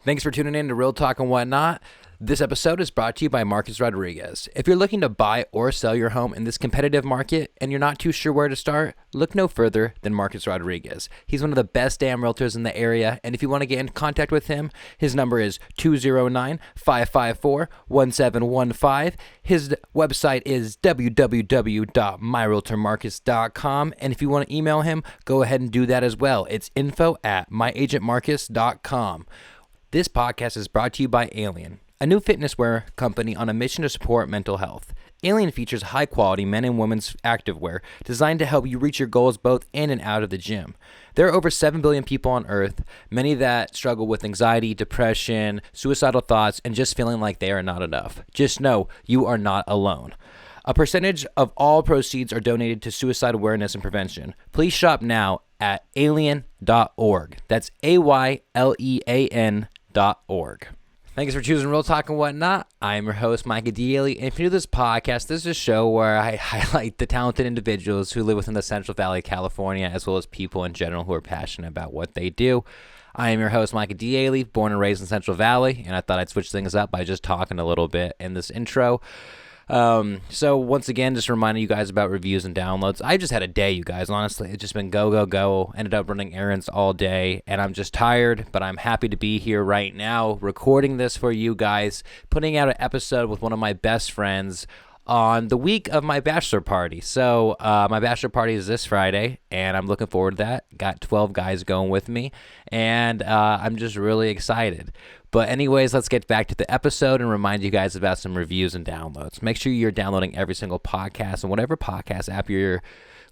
Thanks for tuning in to Real Talk and Whatnot. This episode is brought to you by Marcus Rodriguez. If you're looking to buy or sell your home in this competitive market and you're not too sure where to start, look no further than Marcus Rodriguez. He's one of the best damn realtors in the area, and if you want to get in contact with him, his number is 209-554-1715. His website is www.myrealtormarcus.com, and if you want to email him, go ahead and do that as well. It's info@myagentmarcus.com. This podcast is brought to you by Alien, a new fitness wear company on a mission to support mental health. Alien features high-quality men and women's activewear designed to help you reach your goals both in and out of the gym. There are over 7 billion people on Earth, many that struggle with anxiety, depression, suicidal thoughts, and just feeling like they are not enough. Just know you are not alone. A percentage of all proceeds are donated to suicide awareness and prevention. Please shop now at alien.org. That's AYLEAN.org. Thanks for choosing Real Talk and Whatnot. I'm your host, Micah Diele, and if you do this podcast, this is a show where I highlight the talented individuals who live within the Central Valley of California, as well as people in general who are passionate about what they do. I am your host, Micah Diele, born and raised in Central Valley, and I thought I'd switch things up by just talking a little bit in this intro. So once again, just reminding you guys about reviews and downloads. I just had a day, you guys. Honestly, it's just been go. Ended up running errands all day, and I'm just tired, but I'm happy to be here right now, recording this for you guys, putting out an episode with one of my best friends on the week of my bachelor party. So my bachelor party is this Friday, and I'm looking forward to that. Got 12 guys going with me, and I'm just really excited. But anyways, let's get back to the episode and remind you guys about some reviews and downloads. Make sure you're downloading every single podcast and whatever podcast app you're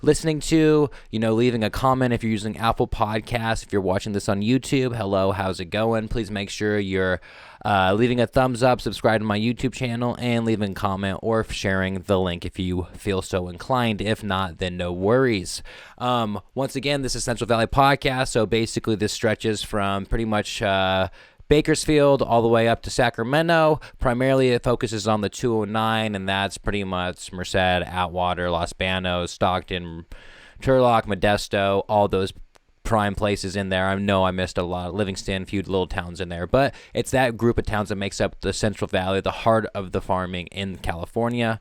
listening to, leaving a comment if you're using Apple Podcasts. If you're watching this on YouTube, hello, how's it going? Please make sure you're leaving a thumbs up, subscribe to my YouTube channel, and leaving a comment or sharing the link if you feel so inclined. If not, then no worries. Once again, this is Central Valley Podcast, so basically this stretches from pretty much Bakersfield all the way up to Sacramento. Primarily it focuses on the 209, and that's pretty much Merced, Atwater, Los Banos, Stockton, Turlock, Modesto, all those prime places in there. I know I missed a lot. Livingston, a few little towns in there, but it's that group of towns that makes up the Central Valley, the heart of the farming in California.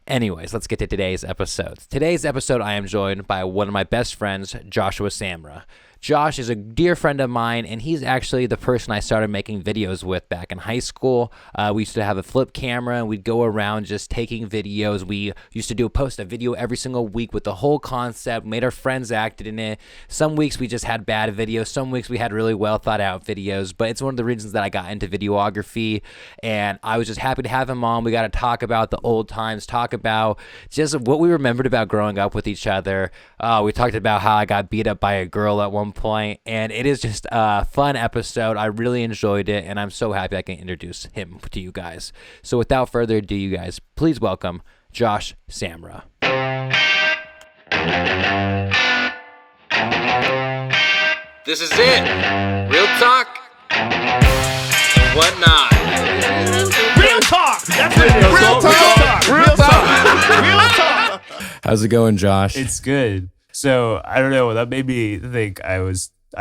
Anyways, let's get to today's episode. Today's episode, I am joined by one of my best friends, Joshua Samra. Josh is a dear friend of mine, and he's actually the person I started making videos with back in high school. We used to have a flip camera, and we'd go around just taking videos. We used to post a video every single week with the whole concept, made our friends act in it. Some weeks we just had bad videos. Some weeks we had really well thought out videos, but it's one of the reasons that I got into videography, and I was just happy to have him on. We got to talk about the old times, talk about just what we remembered about growing up with each other. We talked about how I got beat up by a girl at one point, and it is just a fun episode. I really enjoyed it, and I'm so happy I can introduce him to you guys. So without further ado, you guys, please welcome Josh Samra. This is it. Real talk and whatnot. Real talk. That's what it is. Real talk. Real talk. Real talk. How's it going, Josh? It's good. So I don't know. That made me think I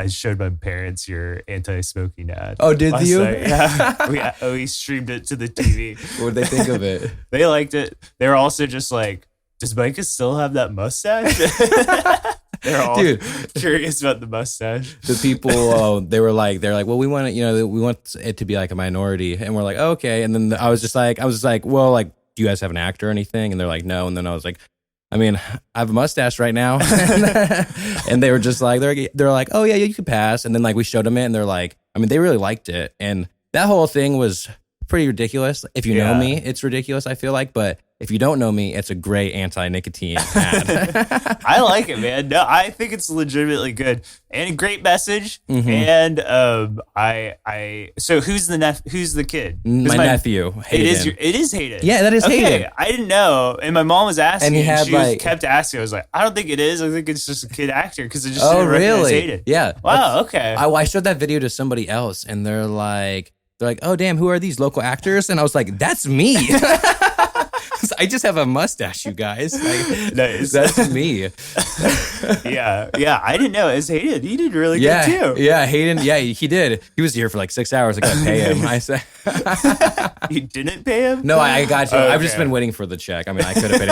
showed my parents your anti-smoking ad. Oh, did you? Yeah. We streamed it to the TV. What did they think of it? They liked it. They were also just like, does Micah still have that mustache? They're all curious about the mustache. The people, they're like, well, we want it to be like a minority, and we're like, oh, okay. And then I was just like, well, like, do you guys have an actor or anything? And they're like, no. And then I was like, I mean, I have a mustache right now. And they were just like, they're like, oh yeah, you could pass. And then like we showed them it, and they're like, I mean, they really liked it. And that whole thing was pretty ridiculous. If you know me, it's ridiculous, I feel like. But if you don't know me, it's a great anti-nicotine ad. I like it, man. No, I think it's legitimately good and a great message. Mm-hmm. And so who's the kid? My nephew. Hayden. It is Hayden. Yeah, that is Hayden. I didn't know, and my mom was asking, and she kept asking. I was like, I don't think it is. I think it's just a kid actor because it just didn't recognize Hayden. Yeah. Wow. Okay. I showed that video to somebody else, and they're like, oh damn, who are these local actors? And I was like, that's me. I I just have a mustache, you guys. Like, Nice. that's me. Yeah. I didn't know. Is Hayden? He did really good too. Yeah, Hayden. Yeah, he did. He was here for like 6 hours. I got to pay him. I said, You didn't pay him? no, I got you. Okay. I've just been waiting for the check. I mean, I could have paid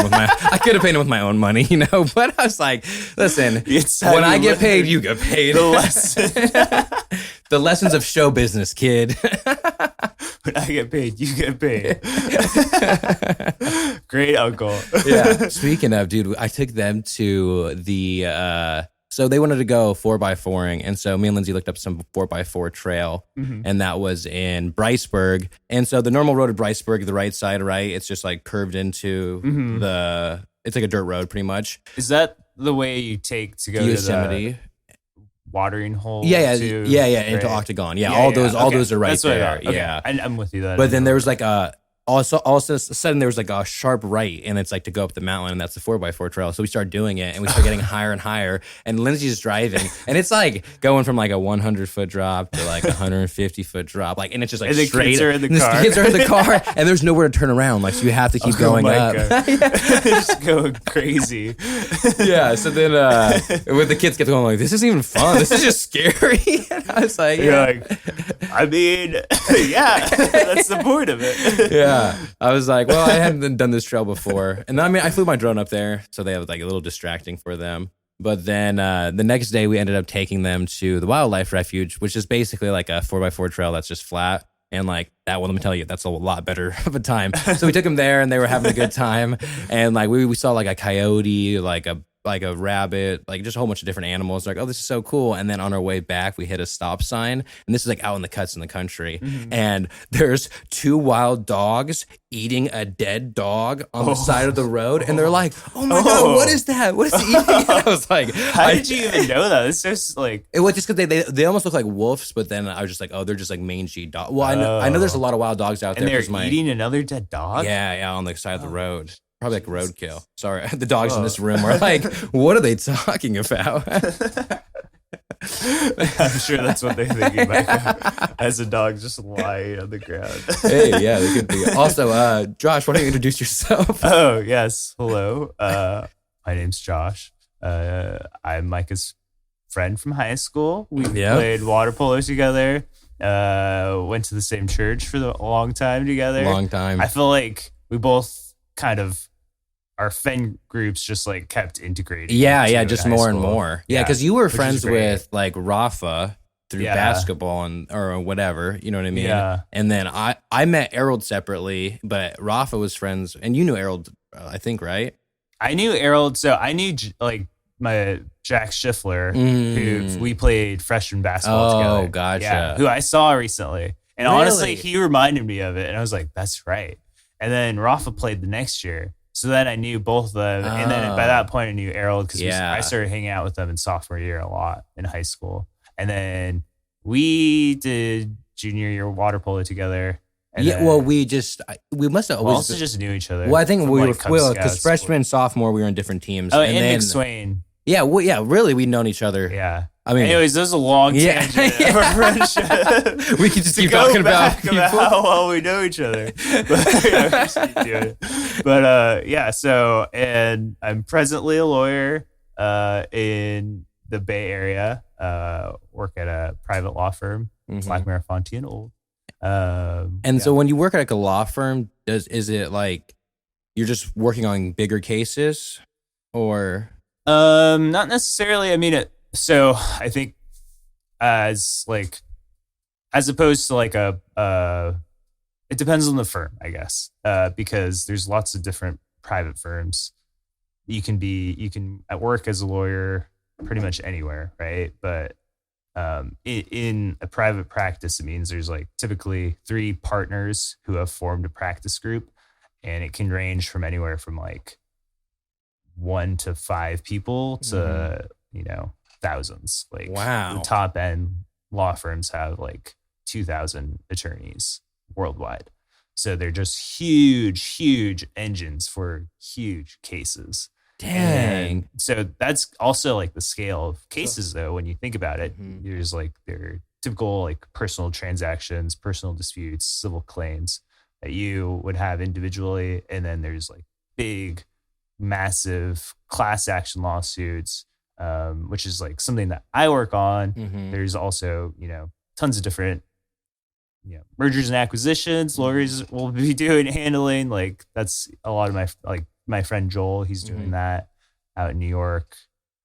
him with my own money, you know. But I was like, listen, when I get paid, you get paid. The lesson. The lessons of show business, kid. When I get paid, you get paid. Great uncle. Yeah. Speaking of, dude, I took them to the so they wanted to go 4x4ing, and so me and Lindsay looked up some 4x4 trail, and that was in Briceburg. And so the normal road to Briceburg, the right side, right, it's just like curved into it's like a dirt road pretty much. Is that the way you take to go to Yosemite? the watering hole? Yeah, too? into Right. Octagon. Yeah, all those are right That's what I there. thought. Okay. Yeah. I'm with you. But then there was like also of a sudden there was like a sharp right, and it's like to go up the mountain, and that's the 4x4 trail. So we started doing it, and we started getting higher and higher, and Lindsay's driving, and it's like going from like a 100-foot drop to like a 150-foot drop, like, and it's just like And the straight. kids are in the and car. The kids are in the car, and there's nowhere to turn around, like, so you have to keep going up. Just going crazy. Yeah, so then with the kids kept going like, this isn't even fun, this is just scary. And I was like, You're like, I mean, yeah, that's the point of it. Yeah. I was like, well, I hadn't done this trail before. And I mean, I flew my drone up there, so they have like a little distracting for them. But then the next day we ended up taking them to the wildlife refuge, which is basically like a 4x4 trail that's just flat. And like that one, let me tell you, that's a lot better of a time. So we took them there, and they were having a good time. And like we saw like a coyote, like a rabbit, like just a whole bunch of different animals. Like, oh, this is so cool. And then on our way back, we hit a stop sign, and this is like out in the cuts in the country. And there's 2 wild dogs eating a dead dog on the side of the road. And they're like, oh my God, what is that? What is he eating? And I was like, How did you even know that? It's just like, it was just because they almost look like wolves, but then I was just like, oh, they're just like mangy dogs. Well, I know there's a lot of wild dogs out and there. they're eating another dead dog? Yeah, on the side of the road. Probably like roadkill. Sorry, the dogs in this room are like, what are they talking about? I'm sure that's what they're thinking, Micah, as a dog just lying on the ground. Hey, yeah, they could be. Also, Josh, why don't you introduce yourself? Oh, yes. Hello. My name's Josh. I'm Micah's friend from high school. We played water polo together. Went to the same church for a long time together. Long time. I feel like we both kind of, our friend groups just like kept integrating. Yeah, just more and school. more. Yeah, because you were which is friends great. with like Rafa through basketball or whatever, you know what I mean? Yeah. And then I met Harold separately, but Rafa was friends, and you knew Harold, I think, right? I knew Harold, so I knew like my Jack Schiffler, who we played freshman basketball together. Oh, gotcha. Yeah, who I saw recently. And Really? honestly, he reminded me of it. And I was like, that's right. And then Rafa played the next year. So then I knew both of them. And then by that point, I knew Harold because I started hanging out with them in sophomore year a lot in high school. And then we did junior year water polo together. And Yeah, then well, we must have we always. also just knew each other. Well, I think from, we like, were Cub because Scouts. freshman, sophomore, we were in different teams. Oh, and and then, McSwain. Yeah, really, we'd known each other. Yeah. I mean, Anyways, this is a long tangent of our friendship. we could just To keep go talking about back people. how well we know each other. But, yeah, we just keep doing it. But so, and I'm presently a lawyer in the Bay Area, work at a private law firm, Blackmare, Fonte and Old. So when you work at like a law firm, is it like you're just working on bigger cases, or? Not necessarily. I mean, so I think as opposed to like it depends on the firm, I guess, because there's lots of different private firms. You can at work as a lawyer pretty much anywhere, right? But in a private practice, it means there's like typically 3 partners who have formed a practice group, and it can range from anywhere from like 1 to 5 people to thousands. Like, wow, the top end law firms have like 2,000 attorneys worldwide. So they're just huge engines for huge cases. Dang. And so that's also like the scale of cases, though. When you think about it, there's like their typical like personal transactions, personal disputes, civil claims that you would have individually, and then there's like big, massive class action lawsuits, which is like something that I work on. There's also, tons of different, mergers and acquisitions. Lawyers will be handling. Like that's a lot of my friend Joel. He's doing that out in New York.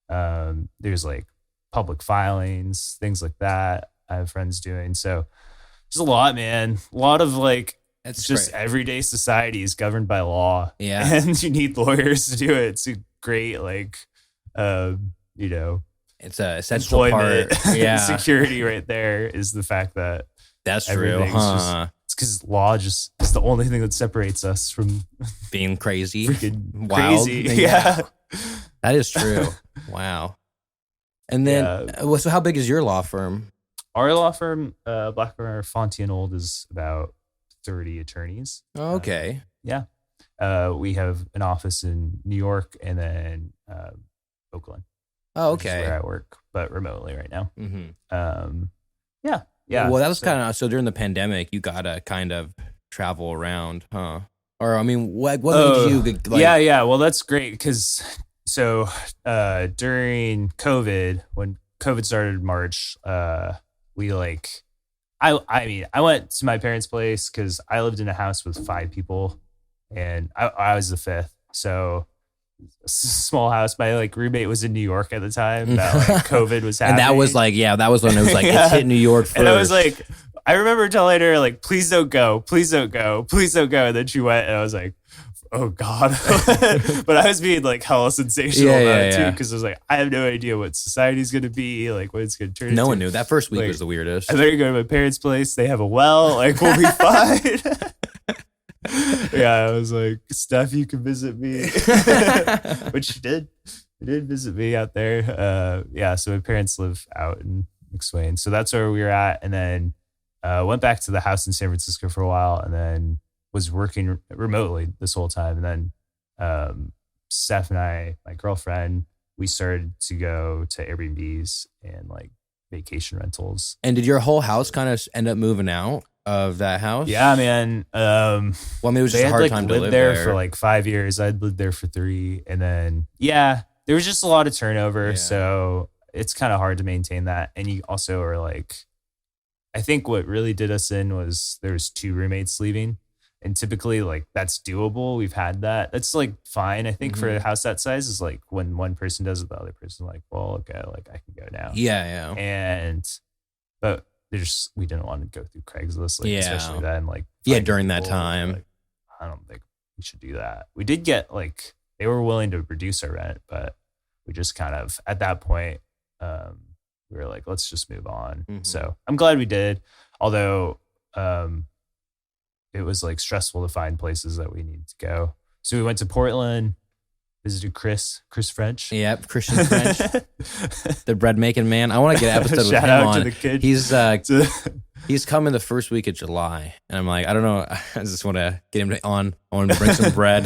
There's like public filings, things like that. I have friends doing. So there's a lot, man. A lot of like, it's just great. Everyday society is governed by law. Yeah. And you need lawyers to do it. It's a great, like, it's a essential part. Yeah. Security right there is the fact that that's true. Huh? It's because law just is the only thing that separates us from being crazy. Freaking wild. Crazy. Yeah. That is true. Wow. And then, so how big is your law firm? Our law firm, Blackburn Fonte and Old, is about 30 attorneys. Oh, okay. Yeah. We have an office in New York and then Oakland. Oh, okay. Where I work, but remotely right now. Yeah. Well, that was kind of, so during the pandemic, you got to kind of travel around, huh? Or, I mean, what made you like... Yeah. Well, that's great because during COVID, when COVID started in March, we like, I went to my parents' place because I lived in a house with 5 people and I was the 5th. So small house. My like roommate was in New York at the time that like COVID was happening. And that was like, that was when it was like, it's hit New York first. And I was like, I remember telling her like, please don't go. And then she went and I was like, oh God. But I was being like hella sensational about it too. Cause I was like, I have no idea what society's going to be, like what it's going to turn into. No one knew. That first week was the weirdest. I better go to my parents' place. They have a well, like we'll be fine. I was like, Steph, you can visit me. Which she did. She did visit me out there. So my parents live out in McSwain. So that's where we were at. And then went back to the house in San Francisco for a while and then was working remotely this whole time. And then Steph and I, my girlfriend, we started to go to Airbnbs and like vacation rentals. And did your whole house kind of end up moving out of that house? Yeah, man. Well, I mean, it was just a hard time to live there for like 5 years. I'd lived there for 3. And then, there was just a lot of turnover. Yeah. So it's kind of hard to maintain that. And you also are like, I think what really did us in was there was 2 roommates leaving. And typically like that's doable. We've had that. That's like fine. I think for a house that size is like when one person does it, the other person like, well, okay, like I can go now. Yeah. But we didn't want to go through Craigslist, like especially then, like during that time. Like, I don't think we should do that. We did get like they were willing to reduce our rent, but we just kind of at that point we were like, let's just move on. So I'm glad we did, although it was like stressful to find places that we needed to go. So we went to Portland, visited Chris French. Yep, Christian French, the bread making man. I want to get an episode with him out on. To the kid. He's coming the first week of July, and I'm like, I don't know. I just want to get him on. I want to bring some bread.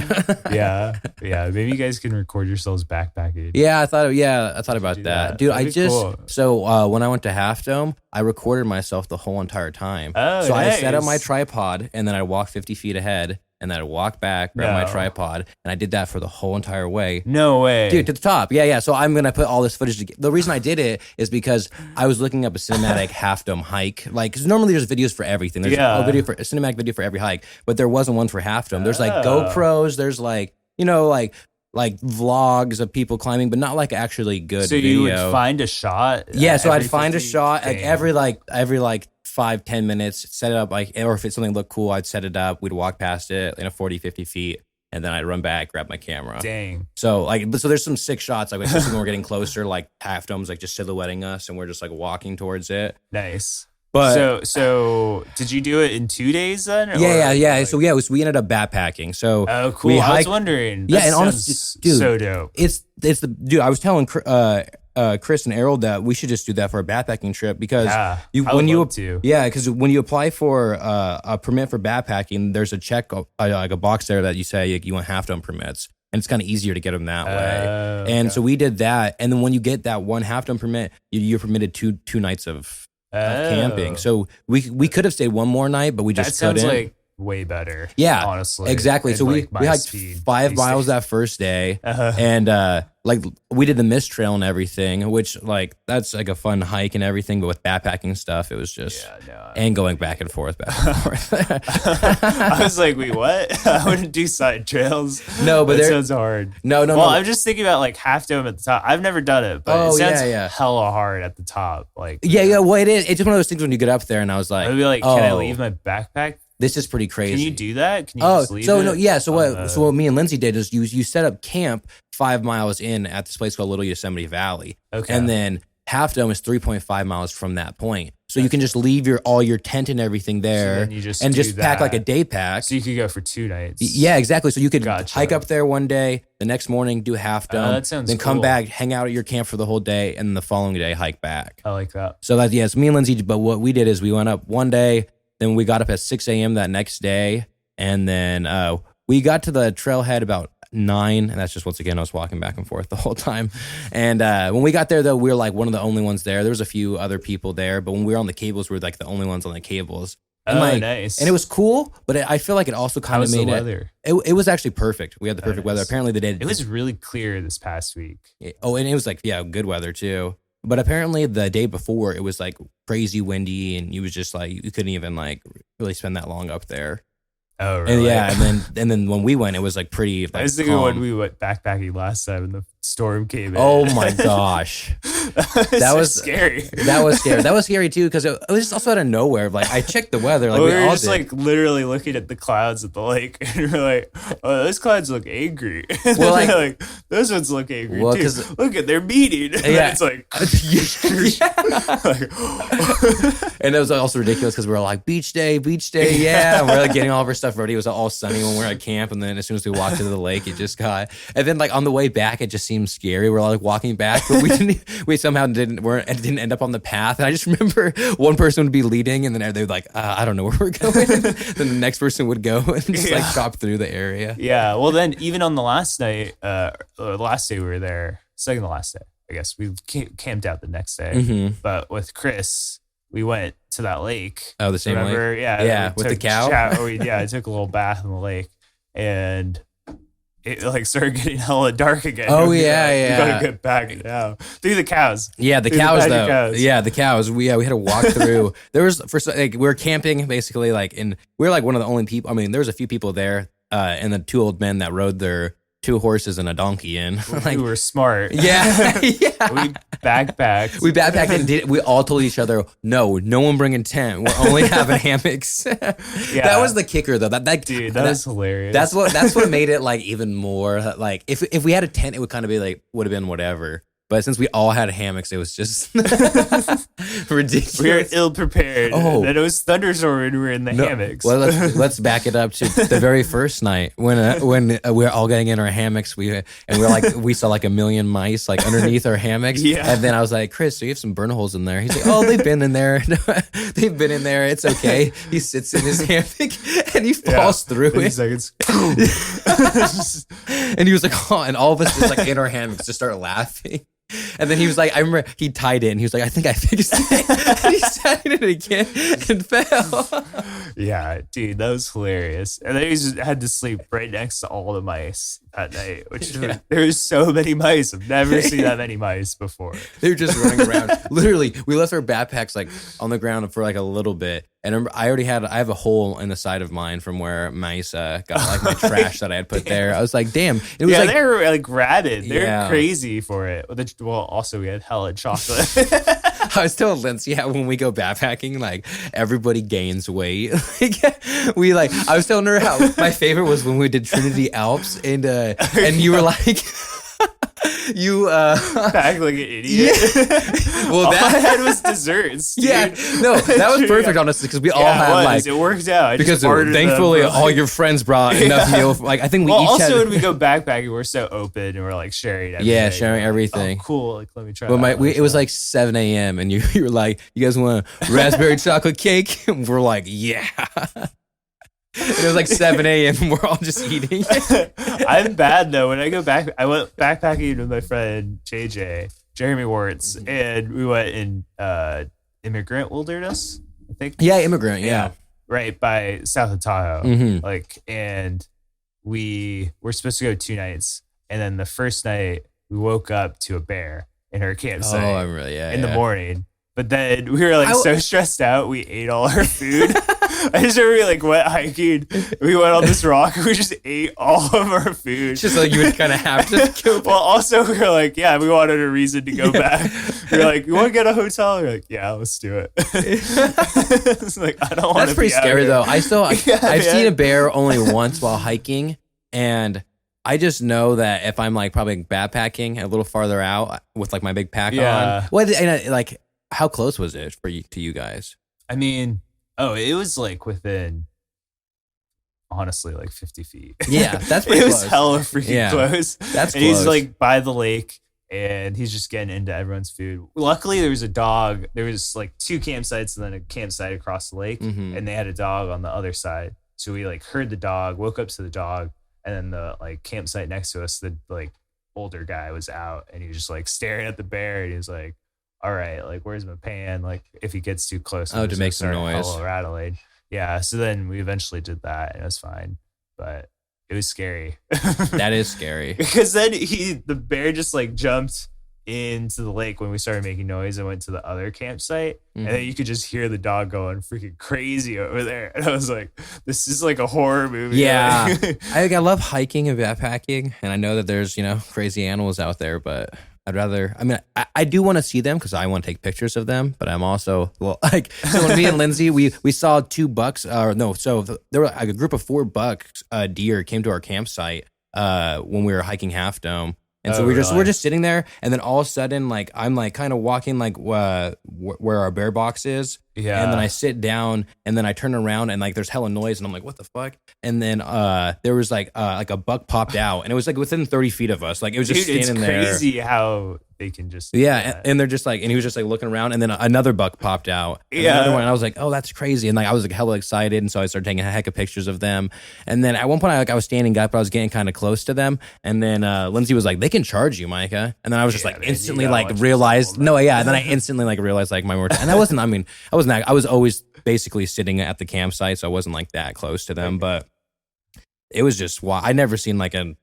yeah. Maybe you guys can record yourselves backpacking. I thought about that, dude. Cool. So when I went to Half Dome, I recorded myself the whole entire time. Oh, so nice. I set up my tripod, and then I walked 50 feet ahead. And then I walked back, grabbed my tripod, and I did that for the whole entire way. No way. Dude, to the top. Yeah. So I'm going to put all this footage together. The reason I did it is because I was looking up a cinematic Half Dome hike. Like, because normally there's videos for everything. There's a cinematic video for every hike, but there wasn't one for Half Dome. There's like GoPros, there's like, like vlogs of people climbing, but not like actually good video. So you would find a shot? Yeah, so I'd find a shot like every 5-10 minutes, set it up, like, or if it's something looked cool, I'd set it up. We'd walk past it 40-50 feet, and then I'd run back, grab my camera. Dang. So there's some sick shots, like especially when we're getting closer, like Half Dome's like just silhouetting us, and we're just like walking towards it. Nice. But so did you do it in 2 days then? Yeah. Like, so we ended up backpacking. So cool. I was wondering. That and honestly, dude, so dope. It's the dude. I was telling Chris and Errol that we should just do that for a backpacking trip because when you apply for a permit for backpacking, there's a check like a box there that you say you want Half Dome permits. And it's kind of easier to get them that way. And so we did that. And then when you get that one Half Dome permit, you're permitted two nights of camping. So we could have stayed one more night, but we just couldn't. Like way better. Yeah, honestly, exactly. And, so like, we hiked 5 miles that first day, and like we did the mist trail and everything, which like that's like a fun hike and everything. But with backpacking stuff, it was just and going back and forth. I was like, wait, what? I wouldn't do side trails. No, but that sounds hard. No. Well, I'm just thinking about like Half Dome at the top. I've never done it, but it sounds hella hard at the top. Like well, it is. It's just one of those things when you get up there, and I was like, I'd be like, can I leave my backpack? This is pretty crazy. Can you do that? Can you just leave it? So what me and Lindsay did is you set up camp 5 miles in at this place called Little Yosemite Valley. Okay. And then Half Dome is 3.5 miles from that point. So you can just leave all your tent and everything there and just pack like a day pack. So you could go for 2 nights. Yeah, exactly. So you could hike up there one day, the next morning do Half Dome, that sounds then come back, hang out at your camp for the whole day, and the following day hike back. I like that. So it's me and Lindsay, but what we did is we went up one day, then we got up at 6 a.m. that next day, and then we got to the trailhead about 9, and that's just once again I was walking back and forth the whole time. And when we got there, though, we were like one of the only ones there. There was a few other people there, but when we were on the cables, we were like the only ones on the cables. And nice. And it was cool, but I feel like it also kind of made the weather? It was actually perfect. We had the perfect weather. Apparently, it was really clear this past week. And it was like good weather too. But apparently the day before it was like crazy windy, and you was just like you couldn't even like really spend that long up there. Oh, really? And then when we went, it was like pretty. Like, I was thinking when we went backpacking last time and the storm came in. Oh my gosh, that was scary. That was scary. That was scary too because it was just also out of nowhere. Like I checked the weather. Like we were all just like literally looking at the clouds at the lake, and we're like, "Oh, those clouds look angry." Well, like those ones look angry too. Look at they're meeting. And it's like, and it was also ridiculous because we were like beach day, yeah. And we're like getting all of our stuff ready. It was all sunny when we were at camp, and then as soon as we walked into the lake, it just got. And then like on the way back, it just seemed scary. We're like walking back, but we somehow didn't end up on the path. And I just remember one person would be leading, and then they'd be like, I don't know where we're going. And then the next person would go and just like chop through the area. Yeah. Well, then even on the last night, or the last day we were there, second to last day, I guess we camped out the next day. Mm-hmm. But with Chris, we went to that lake. Oh, the same lake? Yeah. With the cow? I took a little bath in the lake, and it like started getting hella dark again. Oh, we gotta get back now. Through the cows. Yeah, the cows though. Cows. Yeah, the cows. We had to walk through. There was we were camping basically we were like one of the only people. I mean, there was a few people there, and the 2 old men that rode their 2 horses and a donkey in. We were smart. Yeah. We backpacked. And we all told each other, no one bring a tent. We're only having hammocks. That was the kicker though. That was hilarious. That's what made it like even more like if we had a tent, it would kind of be like would have been whatever. But since we all had hammocks, it was just ridiculous. We were ill prepared. Oh, and it was thunderstorming. We were in the hammocks. Well, let's back it up to the very first night when we were all getting in our hammocks. We saw like a million mice like underneath our hammocks. Yeah. And then I was like, Chris, so you have some burn holes in there. He's like, oh, they've been in there. They've been in there. It's okay. He sits in his hammock and he falls through it. Seconds. And he was like, oh, and all of us just like in our hammocks just start laughing. And then he was like, I remember he tied it and he was like, I think I fixed it. And he sat in it again and fell. Yeah, dude, that was hilarious. And then he just had to sleep right next to all the mice that night, which there was so many mice. I've never seen that many mice before. They were just running around. Literally, we left our backpacks like on the ground for like a little bit. And I have a hole in the side of mine from where mice got like my trash that I had put there. I was like, damn. It was they were like rabid. They're crazy for it. Well, also we had hella chocolate. I was telling Lindsay when we go backpacking, like everybody gains weight. I was telling her how my favorite was when we did Trinity Alps and you were like, you act like an idiot. Yeah. Well, all I had was desserts. Dude. Yeah, no, that was perfect, honestly, because we all had it worked out. Because thankfully, all your friends brought enough meal. Like I think we each also had. when we go backpacking, we're so open and we're like sharing everything. Yeah, sharing everything. Oh, cool. Like let me try. But it was like 7 a.m. and you were like, you guys want a raspberry chocolate cake? And we're like, yeah. And it was like 7 a.m. and we're all just eating. I'm bad though. When I go back, I went backpacking with my friend Jeremy Wartz, and we went in immigrant wilderness, I think. Yeah, immigrant. Yeah. right by south of Tahoe. Mhm. Like, and we were supposed to go 2 nights. And then the first night we woke up to a bear in our campsite Oh, I'm really in the morning. But then we were like so stressed out, we ate all our food. I just remember we like went hiking. We went on this rock and we just ate all of our food. Just like you would kind of have to go. Well, also we were like, yeah, we wanted a reason to go back. We were like, you want to get a hotel? We are like, yeah, let's do it. It's like, I don't want to. That's pretty scary though. I've seen a bear only once while hiking, and I just know that if I'm like probably backpacking a little farther out with like my big pack on. What like how close was it to you guys? I mean, it was like within, honestly, like 50 feet. Yeah, that's pretty close. It was hella freaking close. That's and close. He's like by the lake and he's just getting into everyone's food. Luckily, there was a dog. There was like 2 campsites and then a campsite across the lake. Mm-hmm. And they had a dog on the other side. So we like heard the dog, woke up to the dog. And then the like campsite next to us, the like older guy was out and he was just like staring at the bear. And he was like, all right, like, where's my pan? Like, if he gets too close, to make some noise. Rattling. Yeah. So then we eventually did that and it was fine, but it was scary. That is scary. Because then the bear just like jumped into the lake when we started making noise and went to the other campsite. Mm-hmm. And then you could just hear the dog going freaking crazy over there. And I was like, this is like a horror movie. Yeah. I love hiking and backpacking. And I know that there's, crazy animals out there, but I'd rather, I do want to see them because I want to take pictures of them, but I'm also, so when me and Lindsay, we saw 2 bucks, there were like a group of 4 bucks, deer came to our campsite when we were hiking Half Dome. And so we're just sitting there, and then all of a sudden, like I'm like kind of walking like where our bear box is, yeah. And then I sit down, and then I turn around, and like there's hella noise, and I'm like, what the fuck? And then there was like a buck popped out, and it was like within 30 feet of us, like it was just standing there. It's crazy how they can just and they're just like, and he was just like looking around, and then another buck popped out, and another one, and I was like, oh, that's crazy, and like I was like hella excited, and so I started taking a heck of pictures of them, and then at one point I was standing up, but I was getting kind of close to them, and then Lindsay was like, they can charge you, Micah, and then I was just like instantly like realized, and then I instantly like realized like my more, and I was always basically sitting at the campsite, so I wasn't like that close to them, but it was just I never seen like a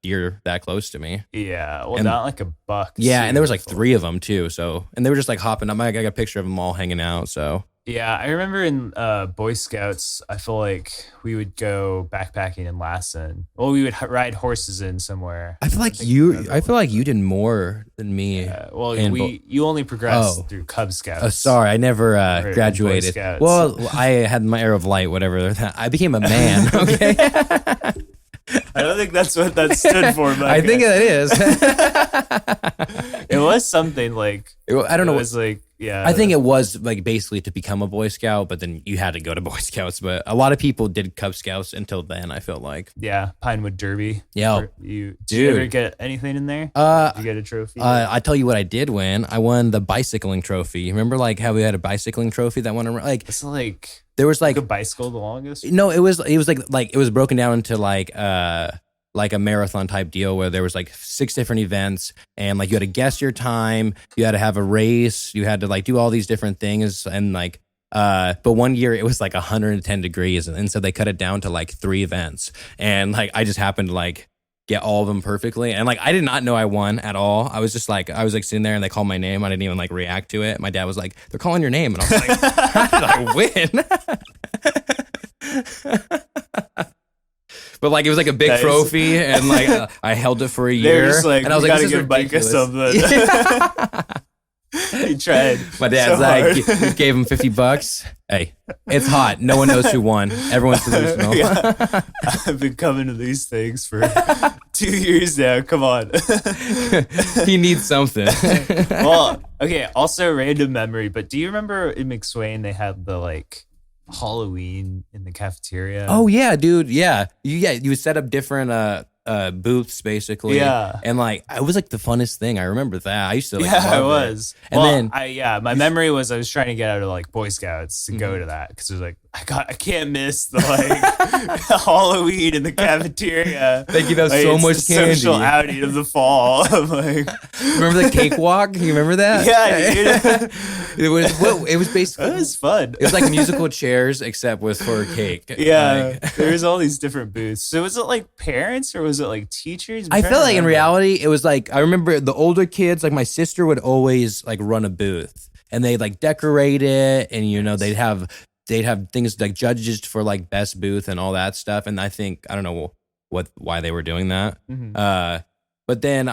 deer that close to me. Yeah, well, not like a buck. Yeah, and there was like 3 of them too. So, and they were just like hopping up. I got a picture of them all hanging out. So yeah, I remember in Boy Scouts, I feel like we would go backpacking in Lassen. Well, we would ride horses in somewhere. I feel like you did more than me. Well, you only progressed through Cub Scouts. Oh, sorry, I never graduated. Well, I had my Air of Light, whatever. I became a man. Okay. I don't think that's what that stood for. But I think it is. It was something like, I don't know. It was like, yeah. I think it was like basically to become a Boy Scout, but then you had to go to Boy Scouts. But a lot of people did Cub Scouts until then, I felt like. Yeah, Pinewood Derby. Yeah. Did you ever get anything in there? Did you get a trophy? I tell you what I did win. I won the bicycling trophy. Remember like how we had a bicycling trophy that went around? Like, it's like... There was like a bicycle the longest? No, it was like it was broken down into like a marathon type deal where there was like 6 different events, and like you had to guess your time, you had to have a race, you had to like do all these different things, and like but one year it was like 110 degrees, and so they cut it down to like 3 events, and like I just happened to like get all of them perfectly, and like I did not know I won at all. I was like sitting there and they called my name. I didn't even like react to it. My dad was like, they're calling your name, and I was like, how did I win? But like it was like a big trophy, and like I held it for a year, and I was like, this is give ridiculous. Micah something. He tried. My dad's like, gave him $50. Hey, it's hot. No one knows who won. Everyone's delusional. Yeah. I've been coming to these things for 2 years now. Come on. He needs something. Well, okay. Also, random memory. But do you remember in McSwain they had the like Halloween in the cafeteria? Oh yeah, dude. Yeah, you would set up different booths basically. Yeah, and like it was like the funnest thing. I remember that. I used to like it was. And then my memory was I was trying to get out of like Boy Scouts to go to that because it was like I can't miss the like Halloween in the cafeteria. They give out Like, so it's much the candy. social outing of the fall. I'm like, Remember the cakewalk? You remember that? yeah, dude. It was basically. That was fun. It was like musical chairs, except with for cake. Yeah, Like, there's all these different booths. So was it like parents or was it like teachers? I felt like in reality, it was like, I remember the older kids, like my sister would always like run a booth and they'd like decorate it, and you know, they'd have things like judges for like best booth and all that stuff. And I don't know why they were doing that. Mm-hmm. But then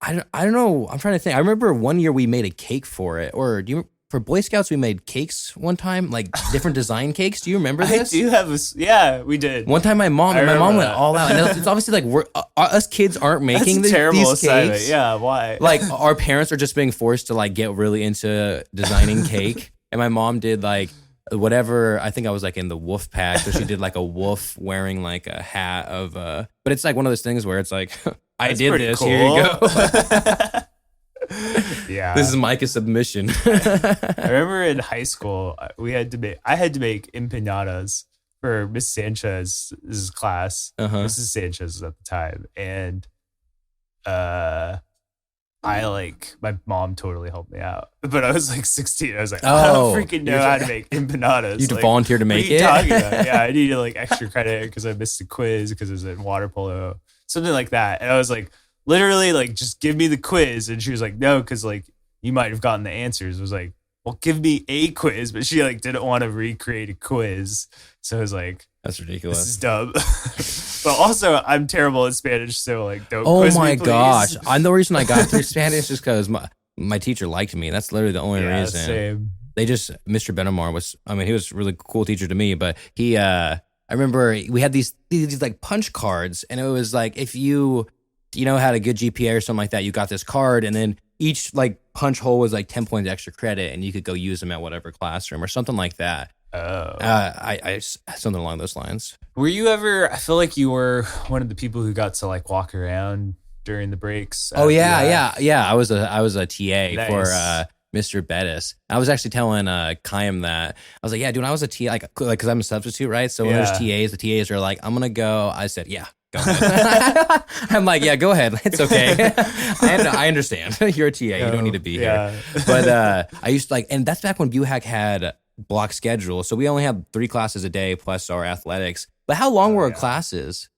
I don't know. I'm trying to think. I remember one year we made a cake for it, or for Boy Scouts, we made cakes one time, like different design cakes. Do you remember this? I do have yeah, we did. One time my mom went that. all out. And it's obviously like us kids aren't making That's a terrible these assignment. cakes. Yeah, why? Like our parents are just being forced to like get really into designing cake. And my mom did like whatever, I think I was like in the wolf pack. So she did like a wolf wearing like a hat of, but it's like one of those things where it's like, I did this, cool. here you go. Yeah. This is Micah's submission. I remember in high school, I had to make empanadas for Miss Sanchez's class. Mrs. Sanchez at the time. And my mom totally helped me out. But I was like 16. I was like, I don't freaking know how to make empanadas. You like, volunteer to make it? What are you talking about? Yeah, I needed like extra credit because I missed a quiz because it was in water polo. Something like that. And I was like, literally, like, just give me the quiz. And she was like, no, because like you might have gotten the answers. I was like, well, give me a quiz. But she like didn't want to recreate a quiz. So I was like, that's ridiculous. This is dumb. But also, I'm terrible at Spanish. So like, don't Oh quiz my me, please. gosh. I'm the reason I got through Spanish just because my teacher liked me. That's literally the only reason. Same. They just, Mr. Benamar he was a really cool teacher to me, but he, I remember we had these like punch cards, and it was like, if you had a good GPA or something like that, you got this card, and then each like punch hole was like 10 points extra credit, and you could go use them at whatever classroom or something like that. Oh. I something along those lines. Were you ever, I feel like you were one of the people who got to like walk around during the breaks. Oh yeah. I was a TA Nice. for Mr. Bettis. I was actually telling Chaim that I was like, yeah, dude, I was a TA, like because I'm a substitute, right? So when there's TAs, the TAs are like, I'm gonna go. I said, yeah. Go ahead. I'm like, yeah, go ahead. It's okay. I understand. You're a TA. You don't need to be here. But I used to like, and that's back when BUHAC had block schedule. So we only had 3 classes a day plus our athletics. But how long were our classes?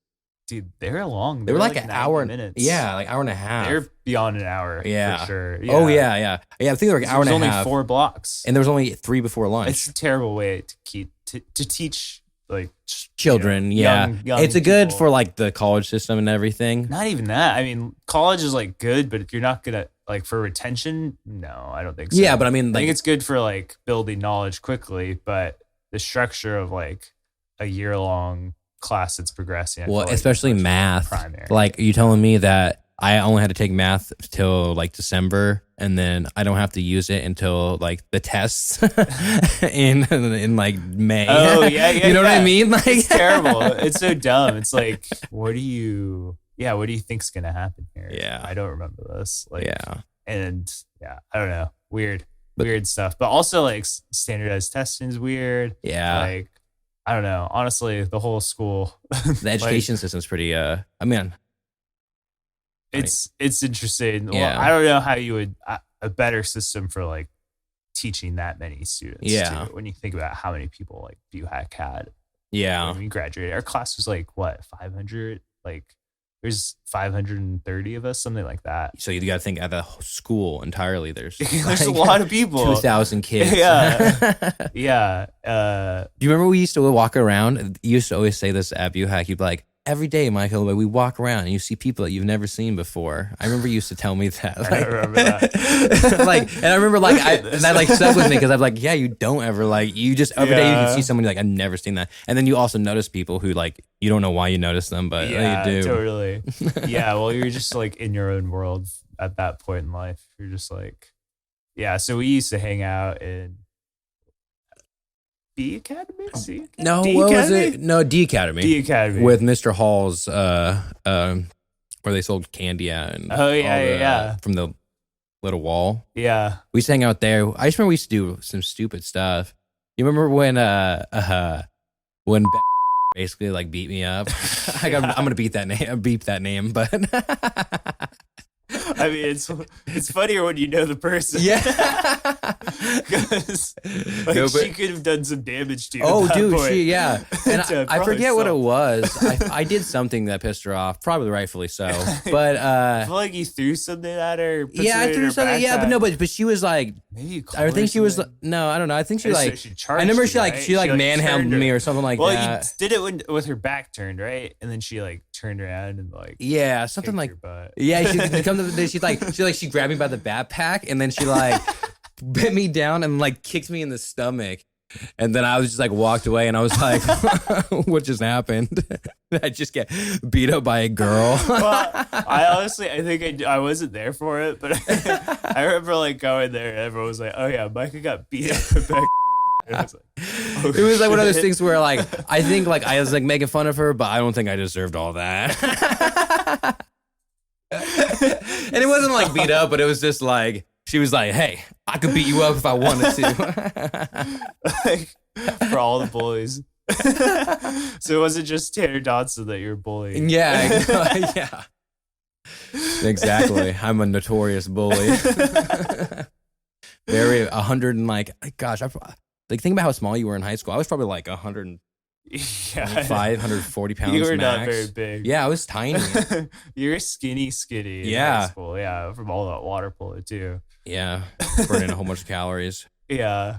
Dude, they were long. They were like an hour. Minutes. Yeah, like hour and a half. They're beyond an hour. Yeah. For sure. Yeah. Oh, yeah. I think they were like an hour and a half. There's only 4 blocks. And there was only 3 before lunch. It's a terrible way to teach like children. Young it's a good for like the college system and everything. Not even that. I mean, college is like good, but if you're not gonna like for retention, no, I don't think so. Yeah, but I mean, I think it's good for like building knowledge quickly, but the structure of like a year-long class that's progressing. Well, especially math. Primary. Like, are you telling me that I only had to take math till like December, and then I don't have to use it until like the tests in like May? Oh yeah. You know what I mean? Like, it's terrible. It's so dumb. It's like, what do you think's gonna happen here? Yeah, I don't remember this. Like, and I don't know. Weird stuff. But also like standardized testing is weird. Yeah, like I don't know. Honestly, the whole school, the education system's pretty. It's interesting. Yeah. Well, I don't know how you would a better system for like teaching that many students. Yeah. Too, when you think about how many people like BUHAC had. Yeah. When we graduated, our class was like what 500. Like there's 530 of us, something like that. So you got to think at the school entirely. There's like a lot of people. 2,000 kids. Yeah. Yeah. Do you remember we used to walk around? You used to always say this at BUHAC. You'd be like, every day, Michael, we walk around and you see people that you've never seen before. I remember you used to tell me that. Like, I remember that. Like, and I remember like, that like stuck with me because I'm like, yeah, you don't ever like, you just every day you can see someone like, I've never seen that. And then you also notice people who like, you don't know why you notice them, but you do. Totally. Yeah. Well, you're just like in your own world at that point in life. You're just like, yeah. So we used to hang out in B Academy? C Academy? No, D what Academy? was it? No, D Academy. D Academy. With Mr. Hall's, where they sold candy at. And yeah. From the little wall. Yeah. We used to hang out there. I just remember we used to do some stupid stuff. You remember when basically like beat me up? I'm gonna beat that name. Beep that name, but I mean, it's funnier when you know the person. yeah. Because like, she could have done some damage to you. Oh, at that dude, point. yeah. And I forget what it probably was. I did something that pissed her off, probably rightfully so. But I feel like you threw something at her. Put yeah, I something in threw her something. Yeah, backpack. but no, but she was like, Maybe you I think she was something. no, I don't know. I think she So like. she I charged remember you, she like right? she like manhandled turned her. me or something like Well, that. you did it with her back turned, right? And then she like turned around and like Yeah, something kicked like your butt. yeah. She grabbed me by the backpack and then she like bit me down and like kicked me in the stomach. And then I was just like walked away and I was like, what just happened? I just get beat up by a girl. Well, I think I wasn't there for it, but I remember like going there and everyone was like, oh yeah, Micah got beat up back. And I was like, oh, It was like one of those shit. things where like I think like I was like making fun of her, but I don't think I deserved all that. And it wasn't like beat up, but it was just like she was like, "Hey, I could beat you up if I wanted to." Like, for all the bullies. So it wasn't just Tanner Dodson that you're bullying. Yeah, yeah, exactly. I'm a notorious bully. Very 100 and like, gosh, like think about how small you were in high school. I was probably like 125, 140 pounds. You were max. not very big. Yeah, I was tiny. You're skinny in Yeah. high school. Yeah, from all that water polo too. Yeah, burning a whole bunch of calories. Yeah.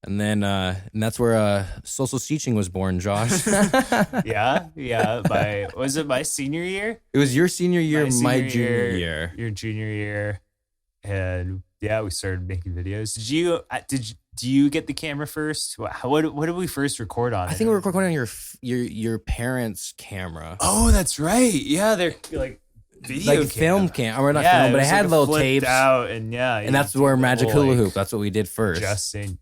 And then and that's where social teaching was born, Josh. Yeah. Was it my senior year? It was your senior year, my senior junior year. Your junior year. And yeah, we started making videos. Do you get the camera first? What did we first record on? I think we were recording on your parents' camera. Oh, that's right. Yeah, they're like video like film or not yeah, film, but it it was had like little flipped tapes. out and yeah, And that's where Magic Hula Hoop. That's what we did first. Just saying.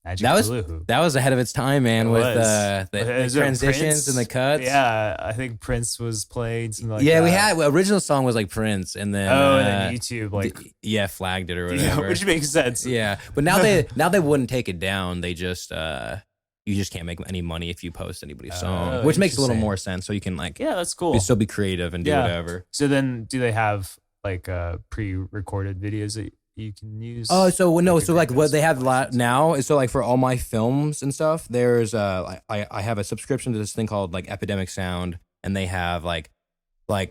Magic That was Hula Hoop. that was ahead of its time, man. It With was. the Is it transitions Prince? and the cuts. Yeah, I think Prince was playing something like yeah, that. we had original song was like Prince, and then and then YouTube like flagged it or yeah, whatever. which makes sense. Yeah, but now they wouldn't take it down. They just you just can't make any money if you post anybody's song, which makes a little interesting. more sense. So you can like Yeah, that's cool. still be creative and do Yeah. whatever. So then, do they have like pre-recorded videos that you can use? Oh, so no, so like what they have license? now is so like for all my films and stuff, there's I have a subscription to this thing called like Epidemic Sound, and they have like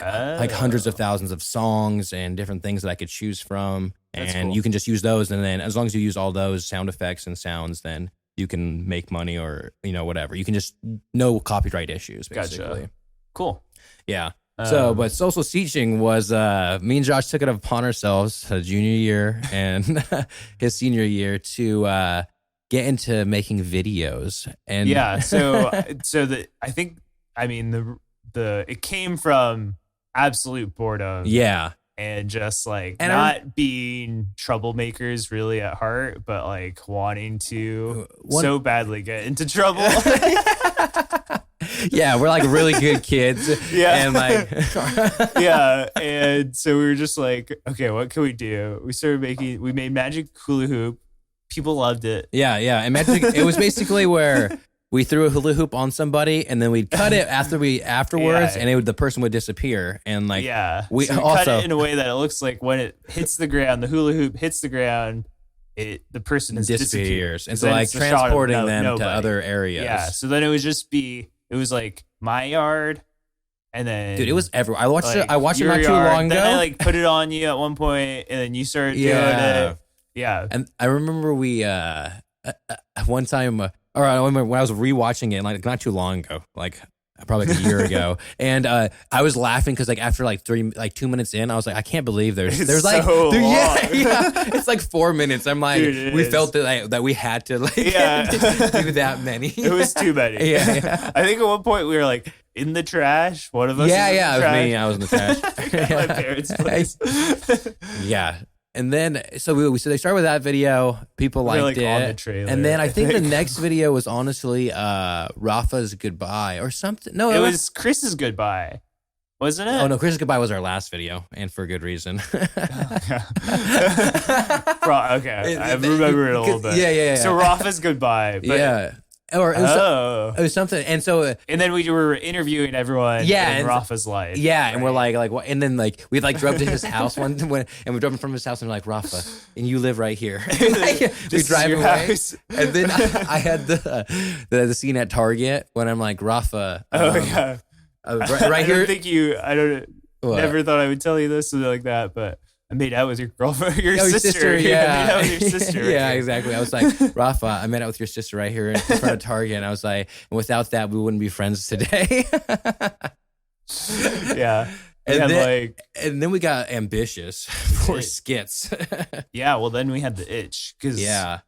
hundreds of thousands of songs and different things that I could choose from, That's and cool. you can just use those, and then as long as you use all those sound effects and sounds, then you can make money or whatever. You can just no copyright issues basically. Gotcha. Cool. Yeah. So, Um, but social teaching was me and Josh took it upon ourselves junior year and his senior year to get into making videos. And yeah, so it came from absolute boredom. yeah, And just like And not being troublemakers really at heart, but like wanting to so badly get into trouble. yeah, we're like really good kids. Yeah. and like Yeah. And so we were just like, okay, what can we do? We made Magic Hula Hoop. People loved it. yeah, and it was basically where we threw a hula hoop on somebody, and then we'd cut it afterwards, Yeah. and the person would disappear. And like, Yeah. we So also cut it in a way that it looks like when it hits the ground, the hula hoop hits the ground, the person has disappeared. disappears, and so Then like it's a shot of transporting them to nobody. other areas. Yeah. So then it was like my yard, and then Dude, it was everywhere. I watched it your not too yard. long ago. Then I like put it on you at one point, and then you started doing Yeah. it. Yeah. And I remember we one time, or I remember when I was rewatching it, like not too long ago, like probably like a year ago, and I was laughing because like after like 2 minutes in, I was like, I can't believe there's like so yeah, long. yeah, it's like 4 minutes. I'm like, Dude, it we is. felt that we had to like Yeah. do that many. It was too many. Yeah. I think at one point we were like in the trash. One of us. Yeah, was in yeah, the it was trash. me. I was in the trash. At my parents' place. Yeah. And then, so they started with that video. People We were, liked like, it. on the trailer, and then I I think the think. next video was honestly Rafa's Goodbye or something. No, It was Chris's goodbye. wasn't it? Oh no, Christmas Goodbye was our last video, and for good reason. Okay, I remember it a little bit. Yeah. So Rafa's Goodbye. But, yeah. Or it was something, and so and then we were interviewing everyone. In Rafa's life. Yeah, right? And we're like, what? And then like we like drove to his house and we drove in front of his house and we're like, Rafa, and you live right here. We drive away, house. And then I had the scene at Target when I'm like, Rafa, right here. Never thought I would tell you this like that, but I made out with your girlfriend, your sister. Yeah, I made out with your sister. Right yeah, here. Exactly. I was like, Rafa, I made out with your sister right here in front of Target, and I was like, and without that, we wouldn't be friends today. Yeah, and then we got ambitious for skits. Yeah, well, then we had the itch because and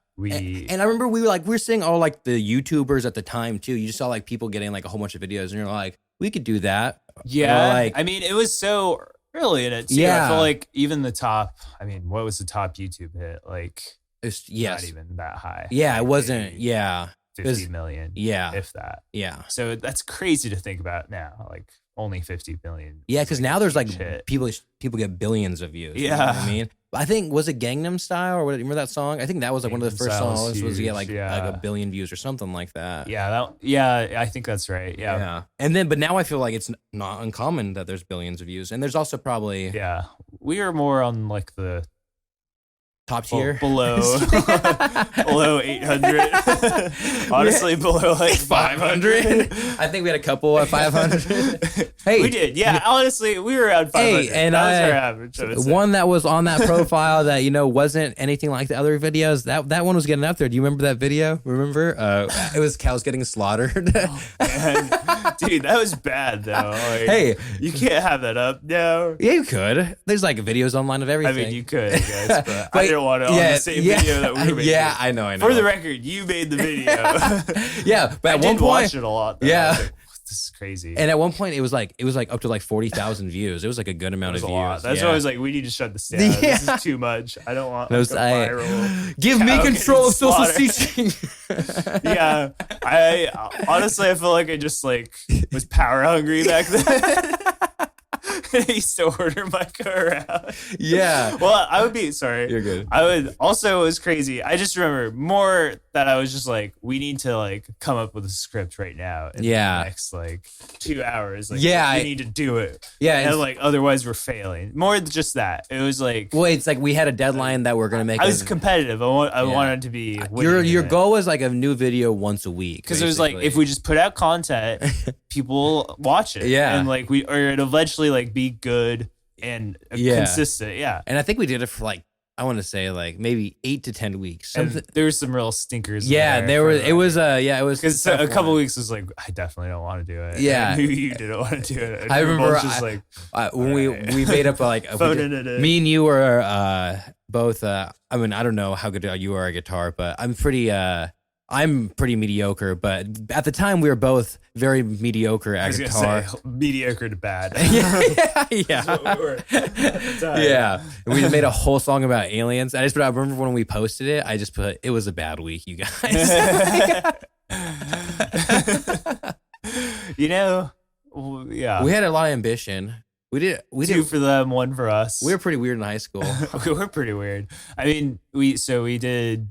I remember we were seeing all like the YouTubers at the time too. You just saw like people getting like a whole bunch of videos, and you're like, we could do that. Yeah, I mean, it was so early in it too. I feel like even the top. I mean, what was the top YouTube hit? Like, it's not even that high. Yeah, like it wasn't. 50 million. Yeah, if that. Yeah. So that's crazy to think about now. Like only 50 million. Yeah, because now there's like people get billions of views. Yeah, you know what I mean. I think was it Gangnam Style or what? Remember that song? I think that was like one of the first songs was to get like a billion views or something like that. Yeah, I think that's right. Yeah. And then, but now I feel like it's not uncommon that there's billions of views, and there's also probably we are more on like the top tier, below 800. Honestly, below like 500. I think we had a couple at 500. Hey, we did. Yeah, honestly, we were around 500. Hey, and that was our average. One that was on that profile that wasn't anything like the other videos. That one was getting up there. Do you remember that video? Remember? It was cows getting slaughtered. Oh, man. Dude, that was bad though. Like, hey, you can't have that up now. Yeah, you could. There's like videos online of everything. I mean, you could, I guess, but I didn't want it on the same video that we were making. Yeah, I know. For the record, you made the video. Yeah, but I did watch it a lot. Though. Yeah, like, this is crazy. And at one point, it was up to like 40,000 views. It was like a good amount of views. That's why I was like, we need to shut this down. This is too much. I don't want viral. Give me control of social teaching. Yeah, I honestly, I feel like I just like was power hungry back then. I used to order Micah around. Yeah. Well, I would be sorry. You're good. I would also, it was crazy. I just remember more that I was just like, we need to like come up with a script right now. In the next like 2 hours. Like, we need to do it. Yeah. And like, otherwise we're failing. More than just that. It was like, well, it's like we had a deadline that we're going to make. I was competitive. I wanted to be. Your goal was like a new video once a week. Because it was like, if we just put out content, people watch it. Yeah. And like it eventually like be good and consistent. Yeah. And I think we did it for like, I want to say like maybe 8 to 10 weeks. There was some real stinkers. Yeah, there was. It was. It was because a couple weeks was like, I definitely don't want to do it. Yeah, I knew you didn't want to do it. And I remember just when we made up like me and you were both. I mean, I don't know how good you are at guitar, but I'm pretty mediocre, but at the time we were both very mediocre at guitar. Mediocre to bad. Yeah. That's what we were at the time. Yeah. And we made a whole song about aliens. I remember when we posted it, I just put, it was a bad week, you guys. You know, yeah. We had a lot of ambition. We did 2 for them, 1 for us. We were pretty weird in high school. We were pretty weird. I mean, we did.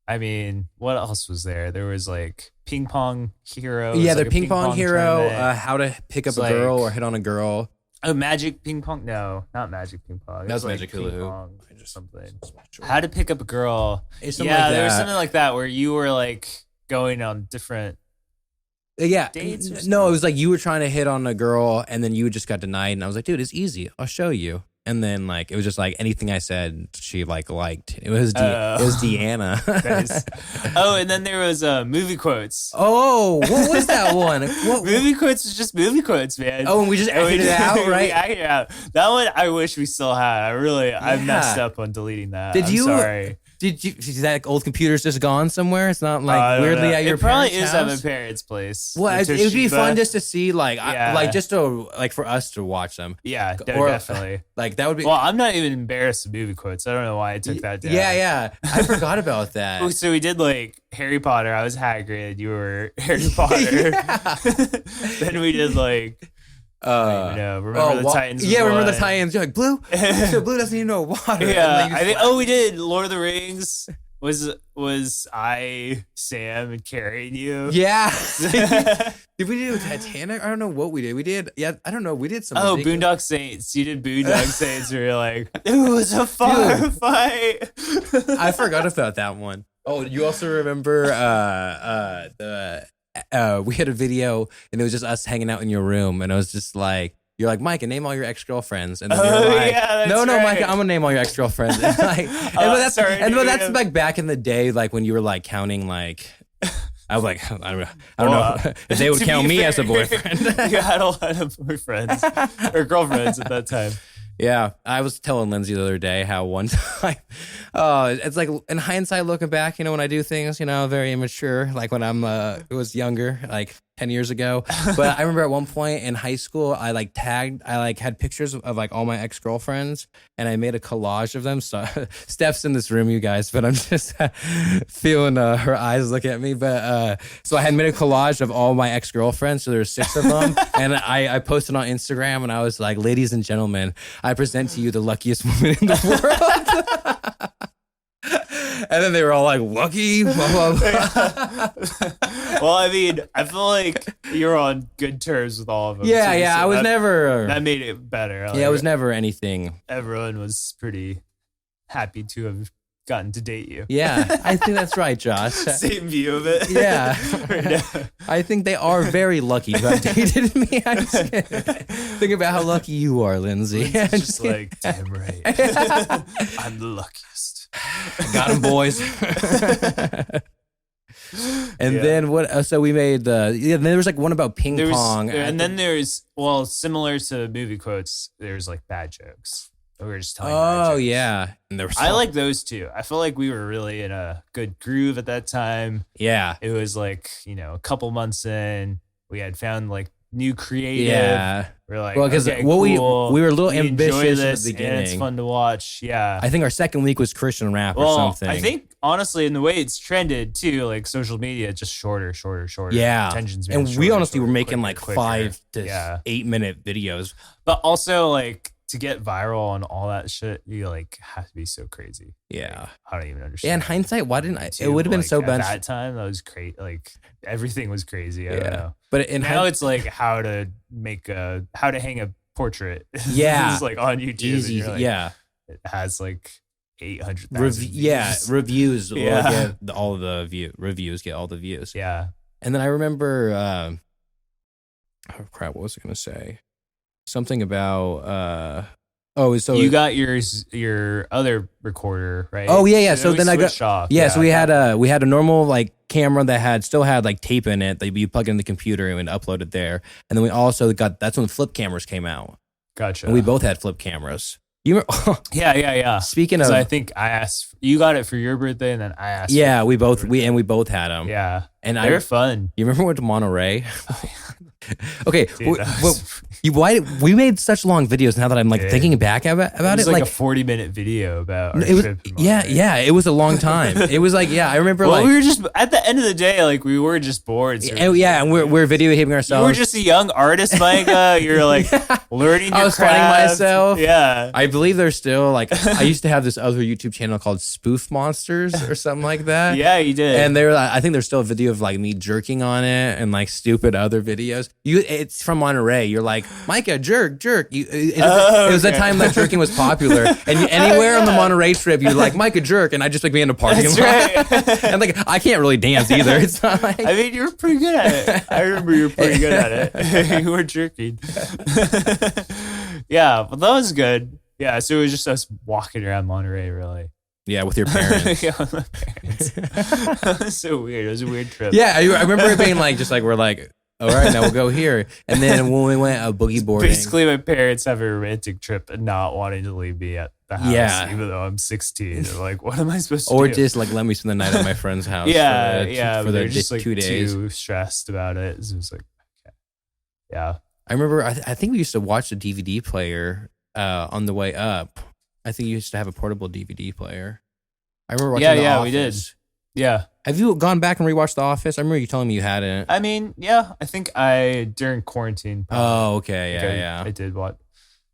I mean, what else was there? There was like Ping Pong Hero. Yeah, the like Ping Pong Hero. How to pick up a girl or hit on a girl. Oh, Magic Ping Pong? No, not Magic Ping Pong. That was Magic Hula Hoop. Or something. How to pick up a girl. Like there was something like that where you were like going on different. Yeah. Dates no, it was like you were trying to hit on a girl and then you just got denied. And I was like, dude, it's easy. I'll show you. And then like it was just like anything I said, she like liked. It was Deanna. Nice. Oh, and then there was movie quotes. Oh, what was that one? Movie quotes was just movie quotes, man. Oh, and we just acted it out, right? We acted it out. That one I wish we still had. I messed up on deleting that. I'm sorry. Is that old computer's just gone somewhere? It's not like weirdly at your parents' house? It probably is at my parents' place. Well, it would be fun just to see, like, just to, like, for us to watch them. Yeah, definitely. Like, that would be. Well, I'm not even embarrassed of movie quotes. I don't know why I took that down. Yeah. I forgot about that. So we did, like, Harry Potter. I was Hagrid. You were Harry Potter. Then we did, like, Remember the Titans? Yeah, remember the Titans. You're like, Blue? So Blue doesn't even know water. Yeah, I think. Oh, we did. Lord of the Rings. Was I Sam and carrying you? Yeah. Did we do Titanic? I don't know what we did. We did. Yeah, I don't know. We did some. Oh, Boondock Saints. You did Boondock Saints. Where you're like, it was a fight. I forgot about that one. Oh, you also remember we had a video and it was just us hanging out in your room and it was just like, you're like, Micah, name all your ex-girlfriends. And then you're like, no, right. Micah, I'm going to name all your ex-girlfriends. And like, that's like back in the day, like when you were like counting, like, I was like, I don't know if they would count me as a boyfriend. You had a lot of boyfriends or girlfriends at that time. Yeah, I was telling Lindsay the other day how one time, it's like in hindsight looking back, when I do things, very immature, like when it was younger, like 10 years ago. But I remember at one point in high school, I had pictures of like all my ex-girlfriends and I made a collage of them. So Steph's in this room, you guys, but I'm just feeling her eyes look at me. But so I had made a collage of all my ex-girlfriends. So there's 6 of them. And I posted on Instagram and I was like, ladies and gentlemen, I present to you the luckiest woman in the world. And then they were all like, lucky, blah, blah, blah. Well, I mean, I feel like you're on good terms with all of them. Yeah, too, yeah, so I was never. That made it better. Like, it was never anything. Everyone was pretty happy to have gotten to date you. Yeah, I think that's right, Josh. Same view of it. Yeah. I think they are very lucky to have dated me. Think about how lucky you are, Lindsay. It's just like, damn right. I'm the luckiest. Got him, boys. And then what? So we made then there was like one about ping pong. And then there's, similar to movie quotes, there's like bad jokes. We were just telling. Oh yeah, and there was. I like those too. I feel like we were really in a good groove at that time. Yeah, it was like a couple months in, we had found like new creative. Yeah, we're like, because cool. we were a little ambitious at the beginning. And it's fun to watch. Yeah, I think our second week was Christian rap or something. I think honestly, in the way it's trended too, like social media, just shorter. Yeah, attention's and shorter, we honestly were quicker, making like 5 to 8 minute videos, but also like. To get viral and all that shit, you like have to be so crazy. Yeah, like, I don't even understand. Yeah, in hindsight, why didn't I? It would have been so bad. At that time, that was great. Like everything was crazy. I don't know. But now it's like how to hang a portrait. Yeah, it's like on YouTube. Easy. And like, yeah, it has like 800,000. Yeah, reviews. Yeah, get all the reviews. Get all the views. Yeah, and then I remember. Oh crap! What was I gonna say? Something about so you got your other recorder, right? Oh yeah. So then I got off. So we had a normal like camera that still had like tape in it that you plug in the computer and upload it there. And then we also that's when the flip cameras came out. Gotcha. And we both had flip cameras. You remember? Yeah. Speaking of, I think I asked you got it for your birthday, and then I asked. Yeah, we both had them. Yeah, and they were fun. You remember we went to Monterey? Okay, we made such long videos now that I'm like thinking back about it. It was like a 40-minute video about our trip. Yeah, it was a long time. It was like, I remember we were just, at the end of the day, like we were just bored. So and we're videotaping ourselves. You were just a young artist, Micah. You're like learning your I was craft. finding myself. Yeah. I believe there's still like, I used to have this other YouTube channel called Spoof Monsters or something like that. Yeah, you did. And I think there's still a video of like me jerking on it and like stupid other videos. It's from Monterey. You're like, Micah, jerk. It was the time that jerking was popular. And anywhere on the Monterey trip, you're like, Micah, jerk. And I just like be in a parking lot. Right. And like, I can't really dance either. It's not like. I mean, you were pretty good at it. I remember you were pretty good at it. You were jerking. Yeah, but that was good. Yeah, so it was just us walking around Monterey, really. Yeah, with your parents. Yeah, with my parents. That was so weird. It was a weird trip. Yeah, I remember it being like, just like, we're like, all right, now we'll go here. And then when we went boogie boarding. Basically, my parents have a romantic trip and not wanting to leave me at the house, even though I'm 16. They're like, what am I supposed to do? Or just like let me spend the night at my friend's house. For the just like 2 days. Too stressed about it. So it was like, okay. Yeah. I remember, I think we used to watch the DVD player on the way up. I think you used to have a portable DVD player. I remember watching The Office. We did. Yeah. Have you gone back and rewatched The Office? I remember you telling me you hadn't. I mean, yeah, I think during quarantine. Oh, okay. I did watch.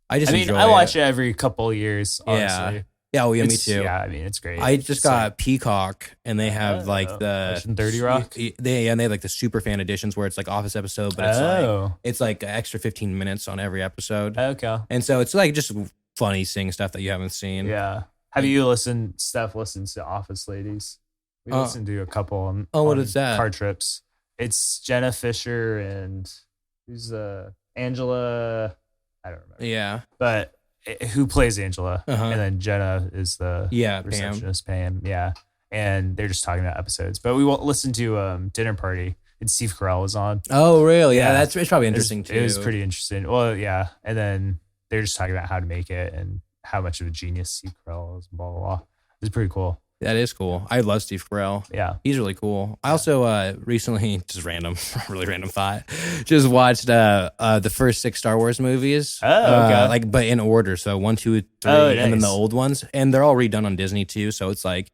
I watch it every couple of years, honestly. Yeah. Yeah, me too. Yeah, I mean, it's great. I just got Peacock, and they have like the 30 Rock. They have like the super fan editions where it's like Office episode, but it's like an extra 15 minutes on every episode. Okay. And so it's like just funny seeing stuff that you haven't seen. Yeah. Have you listened to Office Ladies? We listened to a couple on what is that? Car trips. It's Jenna Fisher and who's Angela. I don't remember. Yeah. But who plays Angela? And then Jenna is the receptionist, Pam. Yeah. And they're just talking about episodes. But we won't listen to Dinner Party, and Steve Carell was on. Oh, really? Yeah, it's probably interesting too. It was pretty interesting. Well, yeah. And then they're just talking about how to make it and how much of a genius Steve Carell is, blah, blah, blah. It was pretty cool. That is cool. I love Steve Carell. Yeah. He's really cool. I also recently, just really random thought, just watched the first 6 Star Wars movies. Oh, okay. But in order. So 1, 2, 3, nice. and then the old ones. And they're all redone on Disney too. So it's like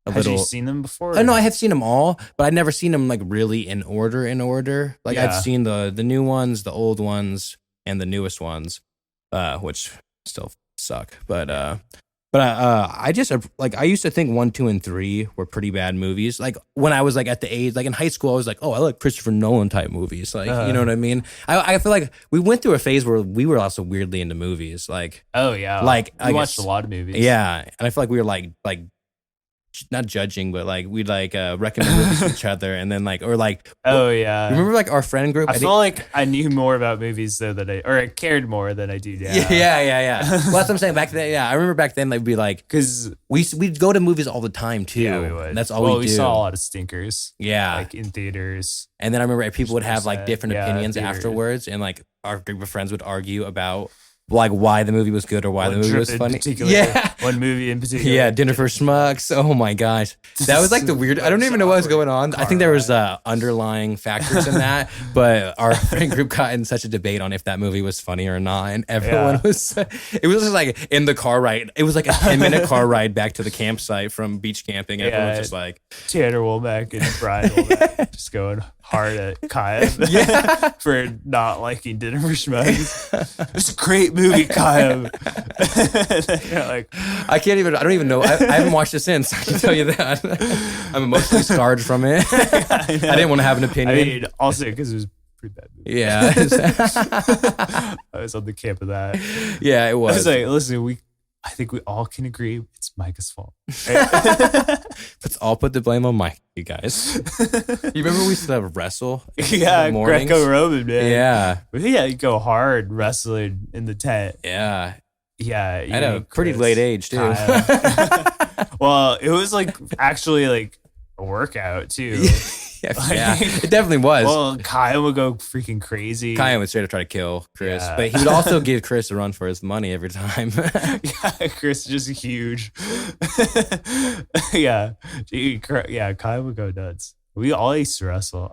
Have you seen them before? No, I have seen them all, but I've never seen them like really in order. Like I've seen the new ones, the old ones, and the newest ones, which still suck. But I just like I used to think 1, 2, and 3 were pretty bad movies. Like when I was like at the age, like in high school, I was like, oh, I like Christopher Nolan type movies. Like you know what I mean? I feel like we went through a phase where we were also weirdly into movies. Like like we watched a lot of movies. Yeah, and I feel like we were like not judging, but like we'd like recommend movies to each other, and then like remember like our friend group? I feel like I knew more about movies though I cared more than I do now. Yeah. Well, that's what I'm saying. Back then, I remember back then they'd be like, because we'd go to movies all the time too. Yeah, we would. That's all we do. We saw a lot of stinkers. Yeah, like in theaters. And then I remember people would have like different opinions afterwards, and like our group of friends would argue about like why the movie was good or why the movie was funny. One movie in particular. Yeah, Dinner for Schmucks. Oh my gosh, that was like the weird. I don't even know what was going on. I think there was underlying factors in that, but our friend group got in such a debate on if that movie was funny or not, and everyone was. It was just like in the car ride. It was like a 10-minute car ride back to the campsite from beach camping. And everyone was just like Tanner Womack and Brian Womack just going hard at Kyle for not liking Dinner for Schmucks. It's a great movie, Kyle. Like, I don't even know. I haven't watched it since. I can tell you that. I'm emotionally scarred from it. I didn't want to have an opinion. I mean, also because it was a pretty bad movie. Yeah. I was on the camp of that. Yeah, it was. I was like, listen, I think we all can agree it's Micah's fault. Let's all put the blame on Mike, you guys. You remember we used to wrestle? Yeah, Greco-Roman, man. Yeah. You go hard wrestling in the tent. Yeah. Yeah. At a pretty late age, too. Well, it was like actually like a workout, too. Yeah, it definitely was. Well, Kyle would go freaking crazy. Kyle would straight up try to kill Chris, but he would also give Chris a run for his money every time. Yeah, Chris is just huge. Yeah, Kyle would go nuts. We all used to wrestle.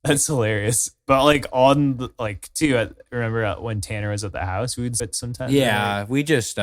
That's hilarious. But like on the, like too, I remember when Tanner was at the house, we would sit sometimes. Yeah, we just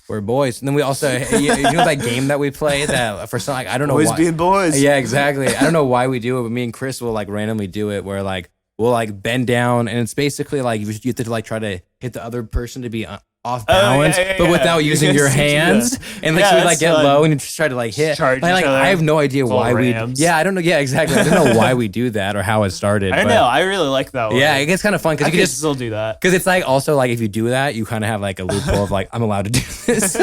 we're boys, and then we also you know that game that we play that for some like I don't know boys why. Being boys. Yeah, exactly. I don't know why we do it, but me and Chris will like randomly do it where like we'll like bend down, and it's basically like you have to like try to hit the other person to be off balance, but without using your hands, and like so we like get low and you just try to like hit. Like I have no idea why rams. I don't know. Yeah, exactly. I don't know why we do that or how it started. I don't know. I really like that one. Yeah, it gets kind of fun because you can just still do that. Because it's like also like if you do that, you kind of have like a loophole of like I'm allowed to do this.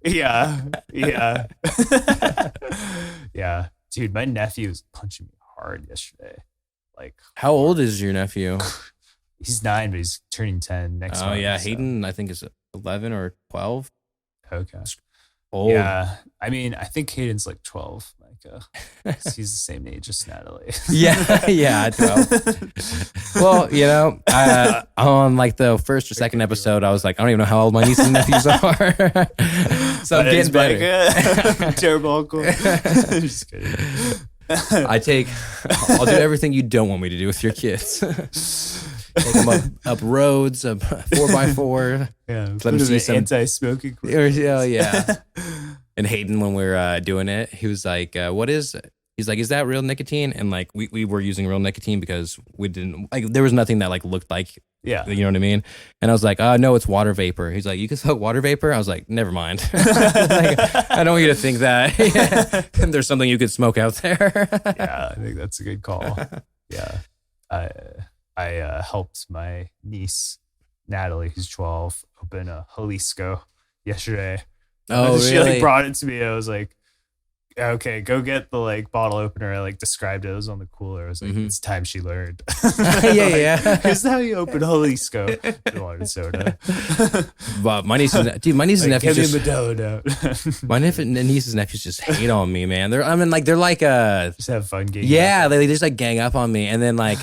Yeah. Yeah, dude, my nephew was punching me hard yesterday. Like, how old is your nephew? He's 9, but he's turning 10 next month. Oh, yeah. So. Hayden, I think, is 11 or 12. Okay. Old. Yeah. I mean, I think Hayden's like 12. Micah. He's the same age as Natalie. Yeah, 12. Well, you know, on like the first or second episode, I was like, I don't even know how old my nieces and nephews are. So I'm getting better. Terrible uncle. Just kidding. I'll do everything you don't want me to do with your kids. Take them up roads, 4x4. Yeah, let them see some anti-smoking. Yeah. And Hayden, when we were doing it, he was like, "What is?" He's like, "Is that real nicotine?" And like we were using real nicotine because we didn't like there was nothing that like looked like. Yeah. You know what I mean? And I was like, no, it's water vapor. He's like, you can smoke water vapor? I was like, never mind. Like, I don't want you to think that there's something you could smoke out there. Yeah, I think that's a good call. Yeah. I helped my niece, Natalie, who's 12, open a Jalisco yesterday. Oh, She really? like brought it to me. I was like, okay, go get the like bottle opener. I like described it. It was on the cooler. I was like, it's time she learned. Yeah. Here's how you open Jalisco. Water soda. But my niece and nephews Give me just, Modelo note. my nieces and nephews just hate on me, man. They're like Just have fun games. yeah, they just like gang up on me, and then like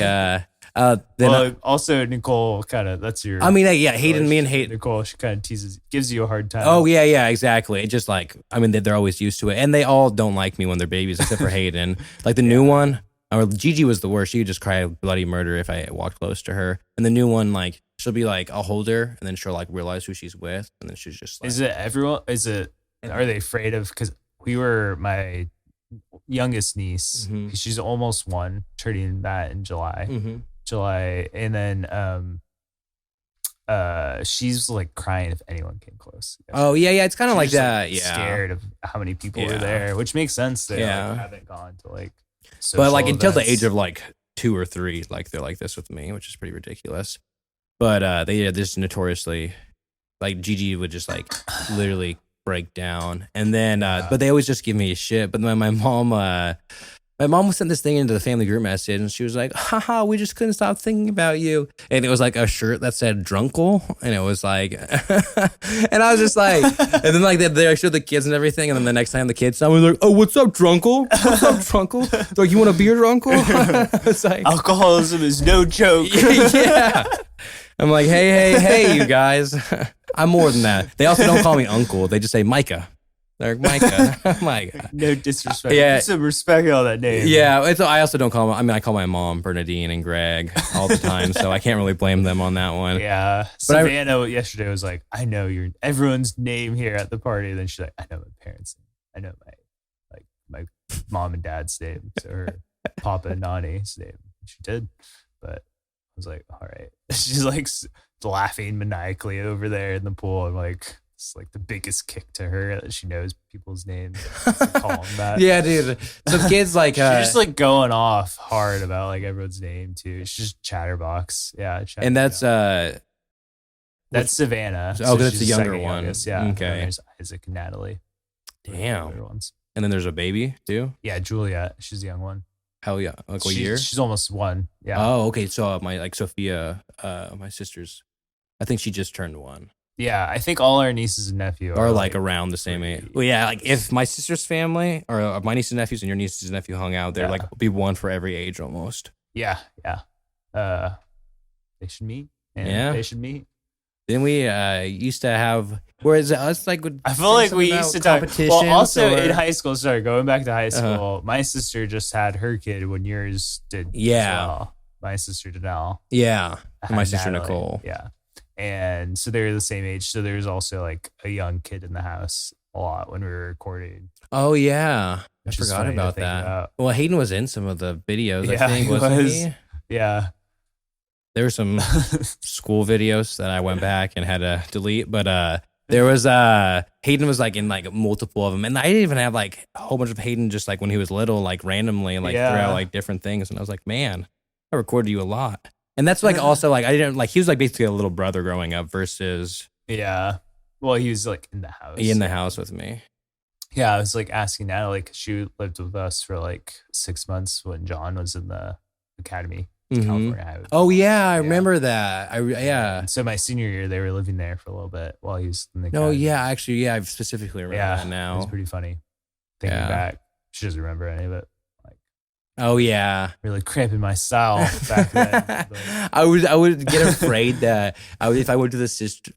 then also Nicole kind of that's your. I mean, yeah, Hayden, me and Hayden. Nicole, she kind of gives you a hard time. Oh yeah, exactly. It just like I mean, they're always used to it, and they all don't like me when they're babies, except for Hayden. Like the new one, or Gigi was the worst. She would just cry bloody murder if I walked close to her. And the new one, like she'll be like, I'll hold her, and then she'll like realize who she's with, and then she's just like, Is it everyone? Are they afraid of? Because we were my youngest niece. She's almost 1, turning that in July. And then she's like crying if anyone came close. oh yeah, it's kind of like She's that. just, Yeah, scared of how many people were there, which makes sense. They Yeah. haven't gone to like. but like until the events. age of like 2 or 3, like they're like this with me, which is pretty ridiculous. But they just notoriously, like Gigi would just like literally break down, and then but they always just give me shit. But then my mom sent this thing into the family group message, and she was like, haha, we just couldn't stop thinking about you. And it was like a shirt that said Drunkle. And it was like, and I was just like, and then like they showed the kids and everything. And then the next time the kids saw me, like, oh, what's up, Drunkle? What's up, Drunkle? They're like, you want a beer, Drunkle? It's like, alcoholism is no joke. yeah. I'm like, hey, you guys. I'm more than that. They also don't call me uncle. They just say Micah. They're like, Micah. I'm like, No disrespect. Yeah. Put some respect on that name. yeah, I also don't call them. I mean, I call my mom Bernadine and Greg all the time, so I can't really blame them on that one. Yeah. But Savannah yesterday was like, I know everyone's name here at the party. Then she's like, I know my parents' name. I know my mom and dad's name. So her Papa and Nani's name. She did. But I was like, all right. She's like laughing maniacally over there in the pool. I'm like, it's like the biggest kick to her that she knows people's names. Call them that. Yeah, dude. Some kids like She's just like going off hard about like everyone's name too. It's just chatterbox. Yeah. and that's That's Savannah. Oh, that's she's the younger second one. youngest, yeah. Okay. And then there's Isaac and Natalie. damn. The other ones. And then there's a baby too. Yeah, Juliet. She's the young one. Hell yeah! Like what year? She's almost 1. Yeah. Oh, okay. So my like Sophia, my sister's, I think she just turned 1. Yeah, I think all our nieces and nephews Or like around the same age. Well, yeah, like if my sister's family or my nieces and nephews and your nieces and nephew hung out, they're like be one for every age almost. Yeah. They should meet. And Yeah. They should meet. Then we used to have. Whereas us like would. I feel like we used to talk. Well, also in high school. Sorry, going back to high school, my sister just had her kid when yours did. Yeah. As well. My sister Danelle. Yeah. And my had sister Natalie. Nicole. Yeah. And so they were the same age. So there was also like a young kid in the house a lot when we were recording. Oh yeah, I Which is forgot funny to about think that. about. Well, Hayden was in some of the videos. Yeah, I think he wasn't was. he? Yeah. There were some school videos that I went back and had to delete, but there was Hayden was like in like multiple of them, and I didn't even have like a whole bunch of Hayden just like when he was little, like randomly, like throughout like different things, and I was like, man, I recorded you a lot, and that's like also like I didn't like he was like basically a little brother growing up versus Yeah. Well, he was like in the house. in the house with me. Yeah, I was like asking Natalie because she lived with us for like 6 months when John was in the academy. California High. Oh yeah, I remember that. Yeah. And so my senior year, they were living there for a little bit while he was in the No, academy. yeah, actually, yeah, I specifically remember that It now. was pretty funny. Thinking back, she doesn't remember any of it. Like, Oh yeah, really cramping my style back then. I would get afraid that if I went to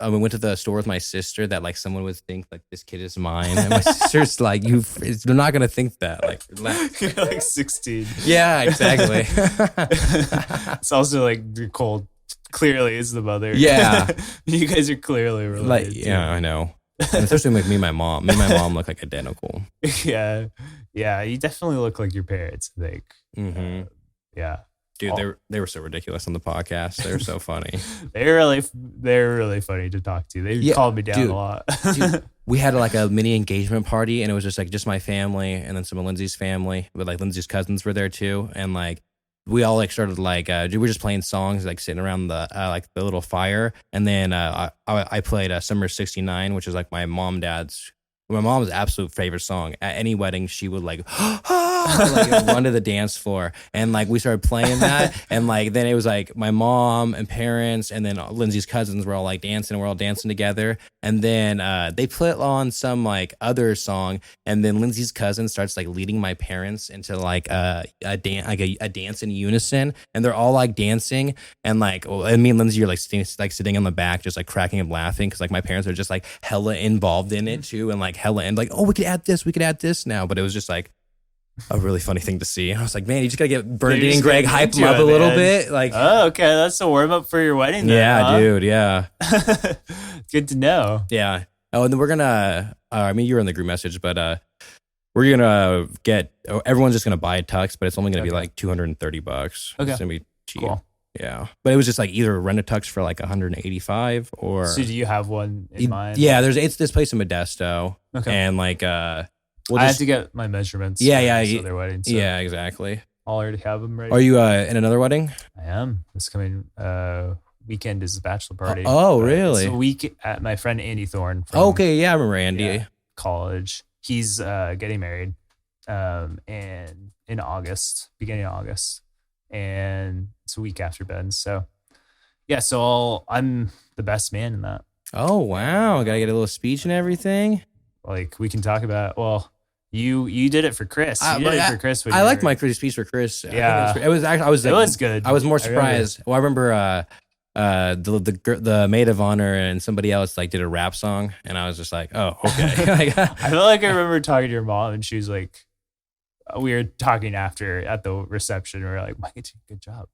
went to the store with my sister that like someone would think like this kid is mine, and my sister's like they're not gonna think that like relax. You're like 16. Yeah, exactly. It's also like Nicole clearly is the mother. Yeah. You guys are clearly related. Like yeah, I know. And especially like me and my mom. Me and my mom look like identical. Yeah. Yeah. You definitely look like your parents, I think. Mm-hmm. Yeah. Dude, they were so ridiculous on the podcast. They were so funny. They're really funny to talk to. They called me down a lot. Dude, we had like a mini engagement party, and it was just my family and then some of Lindsay's family, but like Lindsay's cousins were there too, and like we all like started like we were just playing songs like sitting around the like the little fire, and then I played Summer '69, which is like my mom's absolute favorite song. At any wedding, she would like, like run to the dance floor, and like we started playing that, and like then it was like my mom and parents, and then Lindsay's cousins were all like dancing. We're all dancing together, and then they put on some like other song, and then Lindsay's cousin starts like leading my parents into like a dance in unison, and they're all like dancing, and like and me and Lindsay are like sitting on the back, just like cracking up laughing because like my parents are just like hella involved in it too, and like hella and like, oh, we could add this now, but it was just like a really funny thing to see. And I was like, man, you just gotta get Bernadine and Greg hype them up a little bit. Like, oh, okay, that's a warm up for your wedding. Then, yeah, dude, yeah. Good to know. Yeah. Oh, and then we're gonna. I mean, you're in the group message, but we're gonna get. Everyone's just gonna buy a tux, but it's only gonna be like $230. Okay, it's gonna be cheap. Cool. Yeah, but it was just like either rent a tux for like 185 or. So do you have one in mind? Yeah, it's this place in Modesto, and like I have to get my measurements. Yeah, for their wedding. So yeah, exactly. I'll already have them ready. Are you in another wedding? I am. This coming weekend is the bachelor party. Oh, really? It's a week at my friend Andy Thorne. Okay, yeah, I remember Andy. College. He's getting married, and in August, beginning of August. And it's a week after Ben. So yeah, I'm the best man in that. Oh wow. Gotta get a little speech and everything. Like we can talk about, well, you did it for Chris. You did it for Chris. I liked my speech for Chris. Yeah. It was good. I was more surprised. I remember the maid of honor and somebody else like did a rap song, and I was just like, oh, okay. I feel like I remember talking to your mom, and she was like, we were talking after at the reception. We were like, Micah, good job.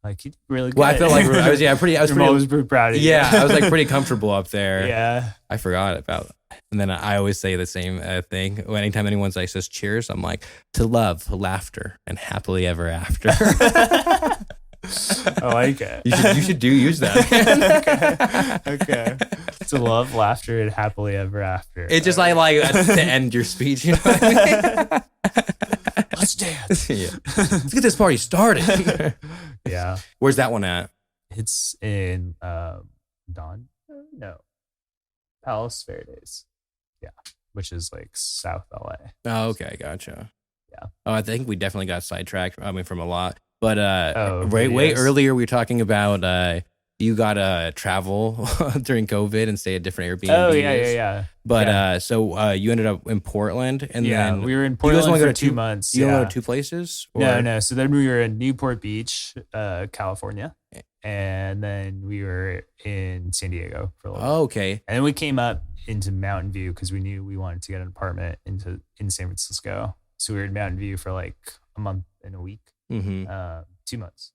Like, you did really good. Well, I feel like I was pretty proud of you. Yeah, I was like pretty comfortable up there. Yeah. I forgot about it. And then I always say the same thing. Anytime anyone says cheers, I'm like, to love, laughter, and happily ever after. I like it. You should use that. Okay. To love, laughter, and happily ever after. It's just like to end your speech. You know what I mean? Let's dance. Yeah. Let's get this party started. Yeah. Where's that one at? It's in Palace Verdes. Yeah. Which is like South LA. Oh, okay. Gotcha. Yeah. Oh, I think we definitely got sidetracked. I mean, from a lot. But way earlier, we were talking about you got to travel during COVID and stay at different Airbnbs. Oh, yeah. But so you ended up in Portland, and then we were in Portland for 2 months. You go to two places? Or? No. So then we were in Newport Beach, California, and then we were in San Diego for a little bit. Oh, okay. And then we came up into Mountain View because we knew we wanted to get an apartment in San Francisco. So we were in Mountain View for like a month and a week. Mm-hmm. 2 months.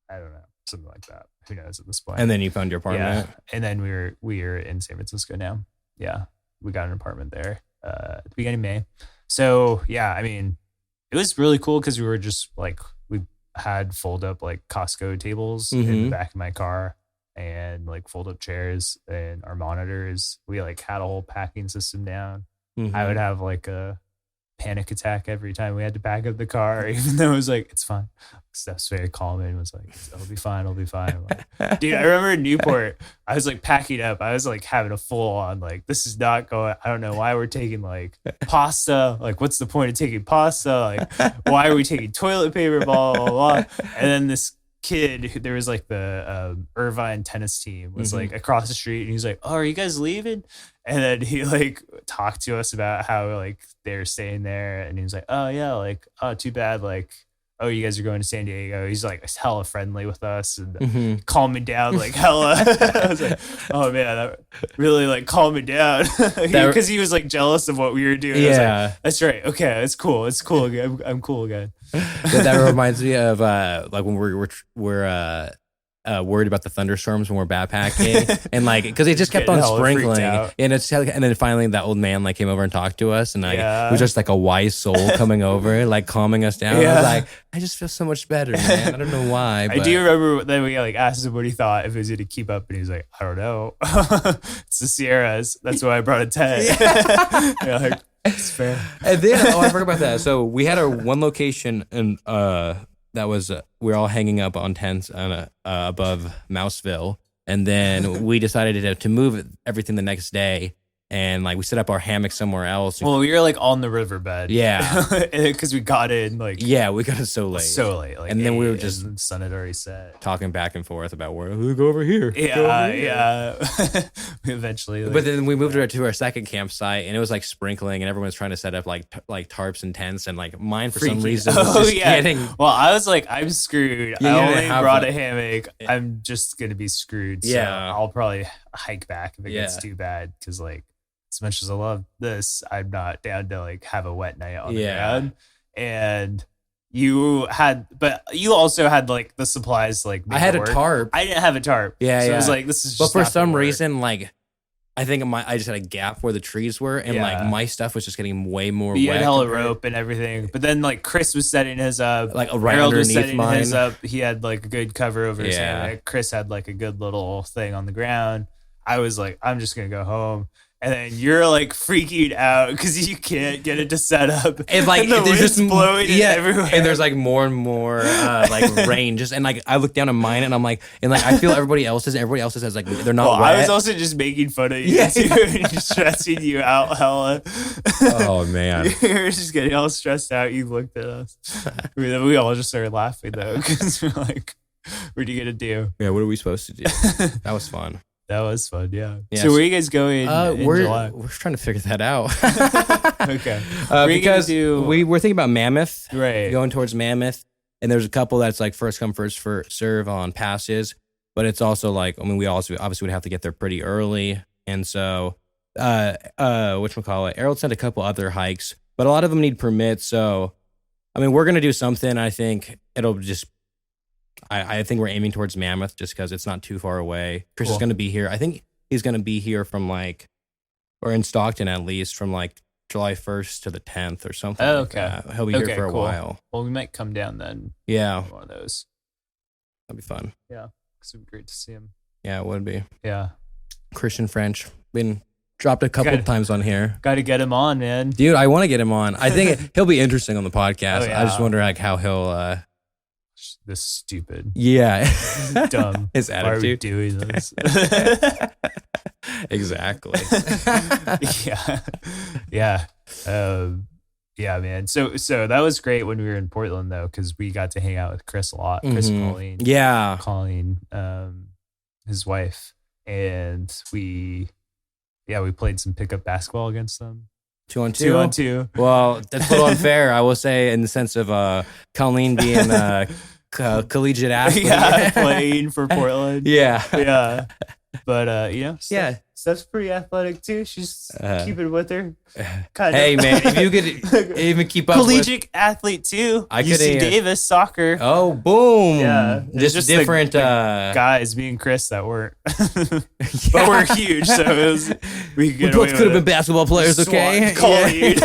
I don't know, something like that. Who knows at this point? And then you found your apartment. Yeah. And then we are in San Francisco now. Yeah, we got an apartment there at the beginning of May. So yeah, I mean, it was really cool because we were just like, we had fold up like Costco tables in the back of my car and like fold up chairs and our monitors. We like had a whole packing system down. I would have like a panic attack every time we had to back up the car, even though it was like, it's fine. Steph's very calm and was like, it'll be fine. I'm like, dude, I remember in Newport, I was like packing up. I was like having a full on, like, this is not going, I don't know why we're taking like pasta. Like, what's the point of taking pasta? Like, why are we taking toilet paper? Blah, blah, blah. And then this kid, there was like the Irvine tennis team was like across the street, and he was like, oh, are you guys leaving? And then he like talked to us about how like they're staying there, and he was like, oh yeah, like, oh, too bad, like, oh, you guys are going to San Diego. He's like hella friendly with us and calmed me down like hella. I was like, oh man, that really like calmed me down because he was like jealous of what we were doing. Yeah, I was like, that's right. Okay, it's cool. I'm cool again. That reminds me of like when we're worried about the thunderstorms when we're backpacking, and like because it just kept on sprinkling, and then finally that old man like came over and talked to us, and like it was just like a wise soul coming over, like calming us down. I was like, I just feel so much better, man. I don't know why. But. I do remember that we like asked him what he thought if it was going to keep up, and he was like, I don't know. It's the Sierras. That's why I brought a tent. Like, it's fair. And then I forgot about that. So we had our one location and that was we were all hanging up on tents on above Mouseville, and then we decided to move everything the next day, and like we set up our hammock somewhere else. Well, we were like on the riverbed, because we got in like we got in so late, like, and then we were just the sun had already set, talking back and forth about where we go over here. We eventually, like, but then we moved to our second campsite, and it was like sprinkling, and everyone was trying to set up like tarps and tents, and like mine for some reason was just getting. Well, I was like, I'm screwed. I only brought a hammock. I'm just gonna be screwed. So I'll probably hike back if it gets too bad, because like. As much as I love this, I'm not down to like have a wet night on the ground. And you also had like the supplies. Like I had a tarp. I didn't have a tarp. So it was like, this is. Just but for some reason, like I think I just had a gap where the trees were, and like my stuff was just getting way more. You had hella rope and everything, but then like Chris was setting his up, like right underneath mine. His up. He had like a good cover over his hammock. Chris had like a good little thing on the ground. I was like, I'm just gonna go home. And then you're like freaking out because you can't get it to set up. And like and the there's wind's just blowing it everywhere. And there's like more and more like rain. Just and like I look down at mine and I'm like, and like I feel everybody else's has like they're not wet. I was also just making fun of you too, and just stressing you out hella. Oh man. You were just getting all stressed out. You looked at us. We all just started laughing though, because we're like, what are you gonna do? Yeah, what are we supposed to do? That was fun. That was fun, yeah. So where are you guys going in July? We're trying to figure that out. Okay. Because we're thinking about Mammoth. Right. Going towards Mammoth. And there's a couple that's like first come, first serve on passes. But it's also like, I mean, we also obviously would have to get there pretty early. And so, whatchamacallit, Errol sent a couple other hikes. But a lot of them need permits. So, I mean, we're going to do something. I think it'll just... I think we're aiming towards Mammoth just because it's not too far away. Chris is going to be here. I think he's going to be here from like, or in Stockton at least, from like July 1st to the 10th or something. Oh, okay. Like that. He'll be here for a while. Well, we might come down then. Yeah. One of those. That'd be fun. Yeah. Because it'd be great to see him. Yeah, it would be. Yeah. Christian French. Been dropped a couple times on here. Got to get him on, man. Dude, I want to get him on. I think he'll be interesting on the podcast. Oh, yeah. I just wonder like how he'll... This is stupid. Yeah. Dumb. His attitude. Why are we doing this? Exactly. Yeah. Yeah, man. So that was great when we were in Portland though, because we got to hang out with Chris a lot. Chris and Colleen. Yeah. Colleen, his wife. And we played some pickup basketball against them. 2-on-2? 2-on-2. Well, that's a little unfair, I will say, in the sense of Colleen being a collegiate athlete. Yeah, playing for Portland. Yeah. But, Steph's pretty athletic too. She's keeping with her. Hey, man, if you could even keep up collegiate athlete too. I UC could Davis soccer. Oh, boom. Yeah. Just different the guys, me and Chris, that weren't. But we're huge, so we both could have been basketball players, okay? Colleen.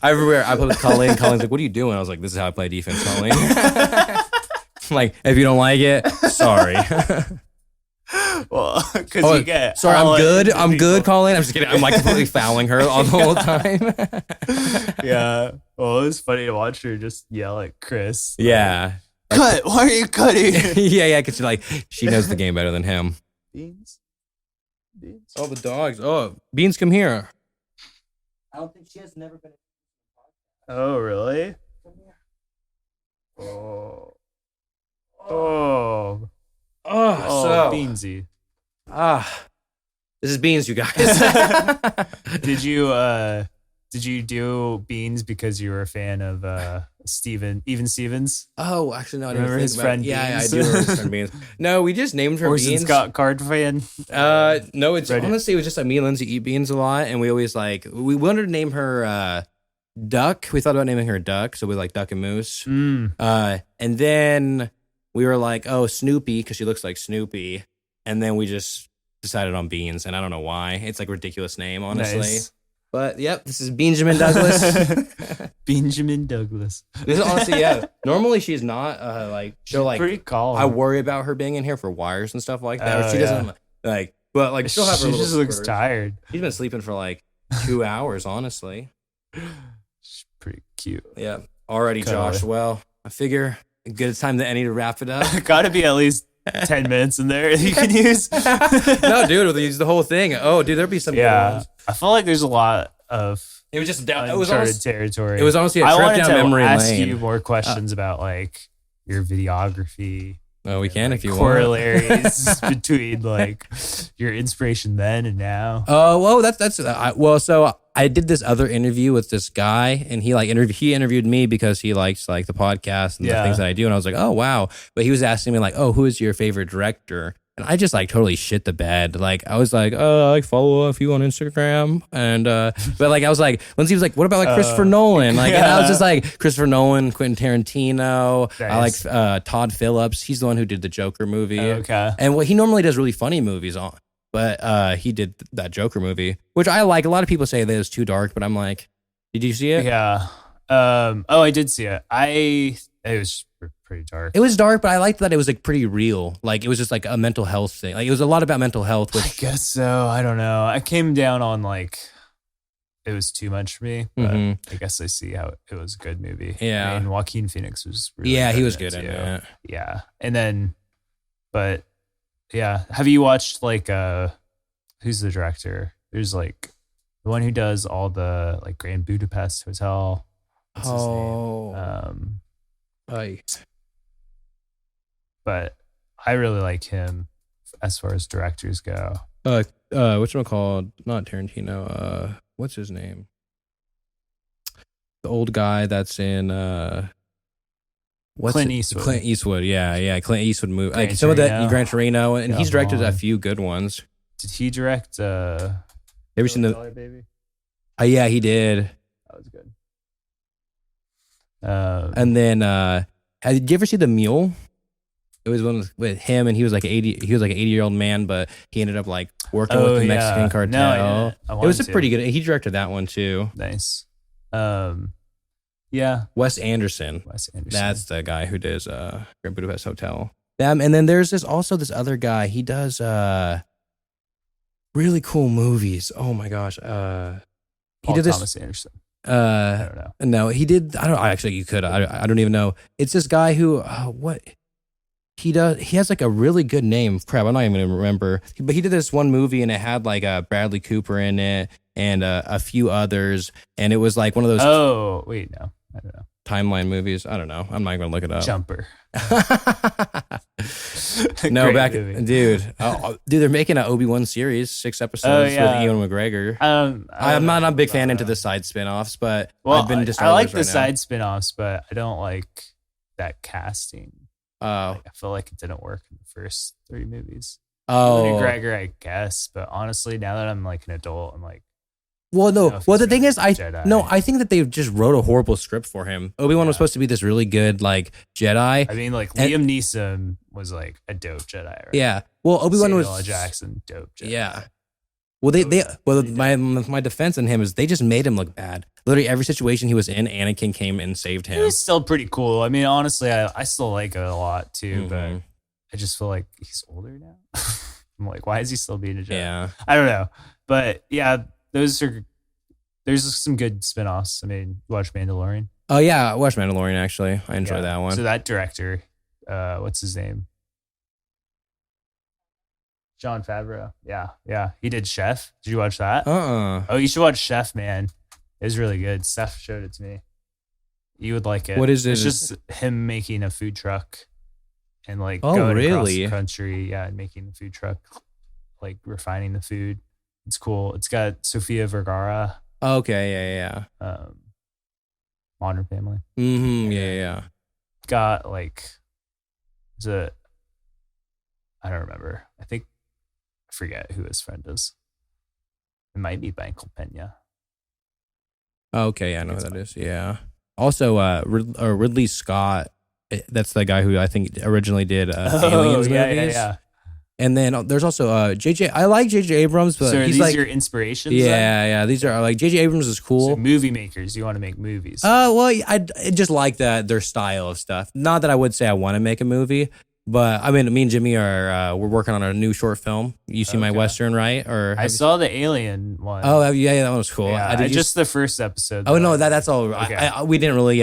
I remember I played with Colleen. Colleen's like, what are you doing? I was like, this is how I play defense, Colleen. Like, if you don't like it, sorry. Well, because you get. Sorry, I'm good, Colleen. I'm just kidding. I'm like completely fouling her all the whole time. Yeah. Well, it was funny to watch her just yell at Chris. Yeah. Cut. Why are you cutting? Yeah. Because she knows the game better than him. Beans. Oh, the dogs. Oh, Beans, come here. I don't think she has never been. Oh, really? Oh. So Beansy. This is Beans, you guys. Did you do Beans because you were a fan of Even Stevens? Oh, actually, no. I remember his friend. Yeah, I do remember his friend Beans. No, we just named her Orson Beans. Scott Card fan. No, it's honestly it was just me and Lindsay eat beans a lot, and we always we wanted to name her Duck. We thought about naming her Duck, so we like Duck and Moose. And then we were like, oh, Snoopy, because she looks like Snoopy. And then we just decided on Beans, and I don't know why. It's like a ridiculous name, honestly. Nice. But yep, this is Benjamin Douglas. Benjamin Douglas. This is honestly, yeah. Normally she's not like she'll like. Pretty calm. I worry about her being in here for wires and stuff like that. Or she doesn't like, but like she'll have her. She little just looks spurs. tired. She's been sleeping for like 2 hours, honestly. She's pretty cute. Yeah. Alrighty, Totally. Josh. Well, I figure a good time to any to wrap it up. Got to be at least 10 minutes in there you can use. No, dude, we'll use the whole thing. Oh, dude, there'd be some. Good ones. I feel like there's a lot of It was just down. It was uncharted almost, territory. It was honestly a I trip wanted down to memory ask lane. you more questions about like your videography. Oh, we can if you want. Corollaries between like your inspiration then and now. Oh, well, that's well. So I did this other interview with this guy, and he interviewed me because he likes like the podcast and the things that I do, and I was like, oh wow. But he was asking me like, oh, who is your favorite director? And I just like totally shit the bed. Like I was like, oh, I like follow a few on Instagram, and but like I was like, once he was like, what about like Christopher Nolan? Like, and I was just like, Christopher Nolan, Quentin Tarantino. Nice. I like Todd Phillips. He's the one who did the Joker movie. Okay. And what he normally does really funny movies on, but he did that Joker movie, which I like. A lot of people say that it's too dark, but I'm like, did you see it? Yeah. Oh, I did see it. It was pretty dark. It was dark, but I liked that it was like pretty real. Like it was just like a mental health thing. Like it was a lot about mental health. I guess so. I don't know. I came down on like it was too much for me, but I guess I see how it was a good movie. Yeah. And Joaquin Phoenix was really he was good in it. Yeah. And then, but yeah. Have you watched like, who's the director? There's like the one who does all the like Grand Budapest Hotel. What's his name? But I really like him as far as directors go. Whatchamacallit? Not Tarantino. What's his name? The old guy that's in Clint Eastwood. Clint Eastwood, yeah. Clint Eastwood movie. Like Gran some of that Torino. Gran Torino, and he's directed Come a on. few good ones. Did he direct Have you seen the? Dollar Baby? Yeah, he did. That was good. And then, did you ever see The Mule? It was one with him, and he was like 80. He was like an 80-year-old man, but he ended up like working with the Mexican cartel. No, it was a pretty good. He directed that one too. Nice. Yeah. Wes Anderson. Wes Anderson. That's the guy who does Grand Budapest Hotel. And then there's this other guy. He does really cool movies. Oh my gosh. He did this. Thomas Anderson. I don't know. No, he did. I don't. Actually, you could. I don't even know. It's this guy who. What he does. He has like a really good name. Crap, I'm not even gonna remember. But he did this one movie, and it had like Bradley Cooper in it, and a few others, and it was like one of those. Oh wait, no, I don't know. Timeline movies. I don't know. I'm not gonna look it up. Jumper. No, Great movie. dude. They're making an Obi-Wan series, 6 episodes with Ewan McGregor. I'm not a big fan into the side spin-offs, but I've been to Star I like Wars the right now. side spin-offs, but I don't like that casting. Oh, I feel like it didn't work in the first 3 movies. oh. Ewan McGregor, I guess, but honestly, now that I'm like an adult, I'm like, Well, no. know if Well, he's the thing really is, Jedi. I think that they just wrote a horrible script for him. Obi-Wan was supposed to be this really good like Jedi. I mean, like Liam Neeson was like a dope Jedi. Right? Yeah. Well, Obi-Wan Samuel L. was Jackson, dope Jedi. Yeah. Well, my defense on him is they just made him look bad. Literally every situation he was in, Anakin came and saved He him. was still pretty cool. I mean, honestly, I still like it a lot too, but I just feel like he's older now. I'm like, why is he still being a Jedi? Yeah. I don't know. But yeah, there's some good spin-offs. I mean, you watch Mandalorian? Oh yeah, I watched Mandalorian actually. I enjoy that one. So that director, what's his name? Jon Favreau. Yeah. He did Chef. Did you watch that? Oh, you should watch Chef, man. It was really good. Steph showed it to me. You would like it. What is it? It's just him making a food truck and like Oh, going across really? the country. Yeah, and making the food truck, like refining the food. It's cool. It's got Sofia Vergara. Okay, yeah. Modern Family. Yeah. Got like, I don't remember. I forget who his friend is. It might be Michael Pena. Okay, yeah, I know who that is. Yeah. Also, Ridley Scott That's the guy who I think originally did Aliens movies. Yeah. And then there's also JJ. I like JJ Abrams, but So are he's these like your inspirations? yeah. These are like JJ Abrams is cool. So movie makers, you want to make movies. Well, I just like their style of stuff. Not that I would say I want to make a movie, but I mean, me and Jimmy are we're working on a new short film. You see my Western, right? Or I saw the Alien one. Oh, yeah, that one was cool. Yeah, just the first episode. Oh no, that's all. Okay. We didn't really.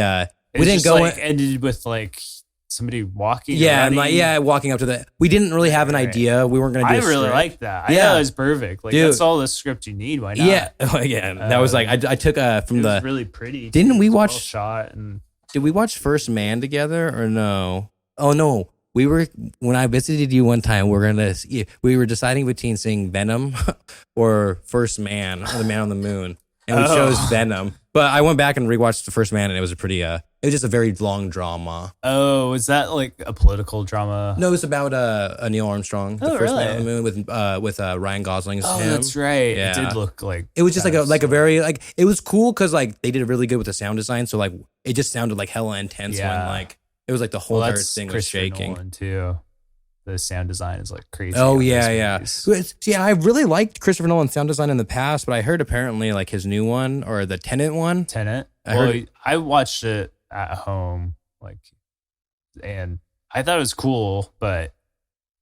We didn't go. Ended with like somebody walking. Yeah, and like walking up to the. We didn't really have an idea. We weren't going to do. I really liked that. I thought it was perfect. Like that's all the script you need. Why not? Yeah, that was like I took from the. Was really pretty. Didn't we watch? Well shot and. Did we watch First Man together or no? Oh no. We were when I visited you one time. We were deciding between seeing Venom or First Man, or the Man on the Moon, and we chose Venom. But I went back and rewatched the First Man, and it was it was just a very long drama. Oh, is that like a political drama? No, it's about Neil Armstrong, the first Man on the Moon with Ryan Gosling. Oh, that's right. Yeah. It did look like it was just like a very like it was cool because like they did it really good with the sound design. So like it just sounded like hella intense when like it was like the whole entire thing was shaking. Nolan too. The sound design is like crazy. Oh yeah. Yeah, I really liked Christopher Nolan's sound design in the past, but I heard apparently like his new one or the Tenet one. I watched it at home, and I thought it was cool, but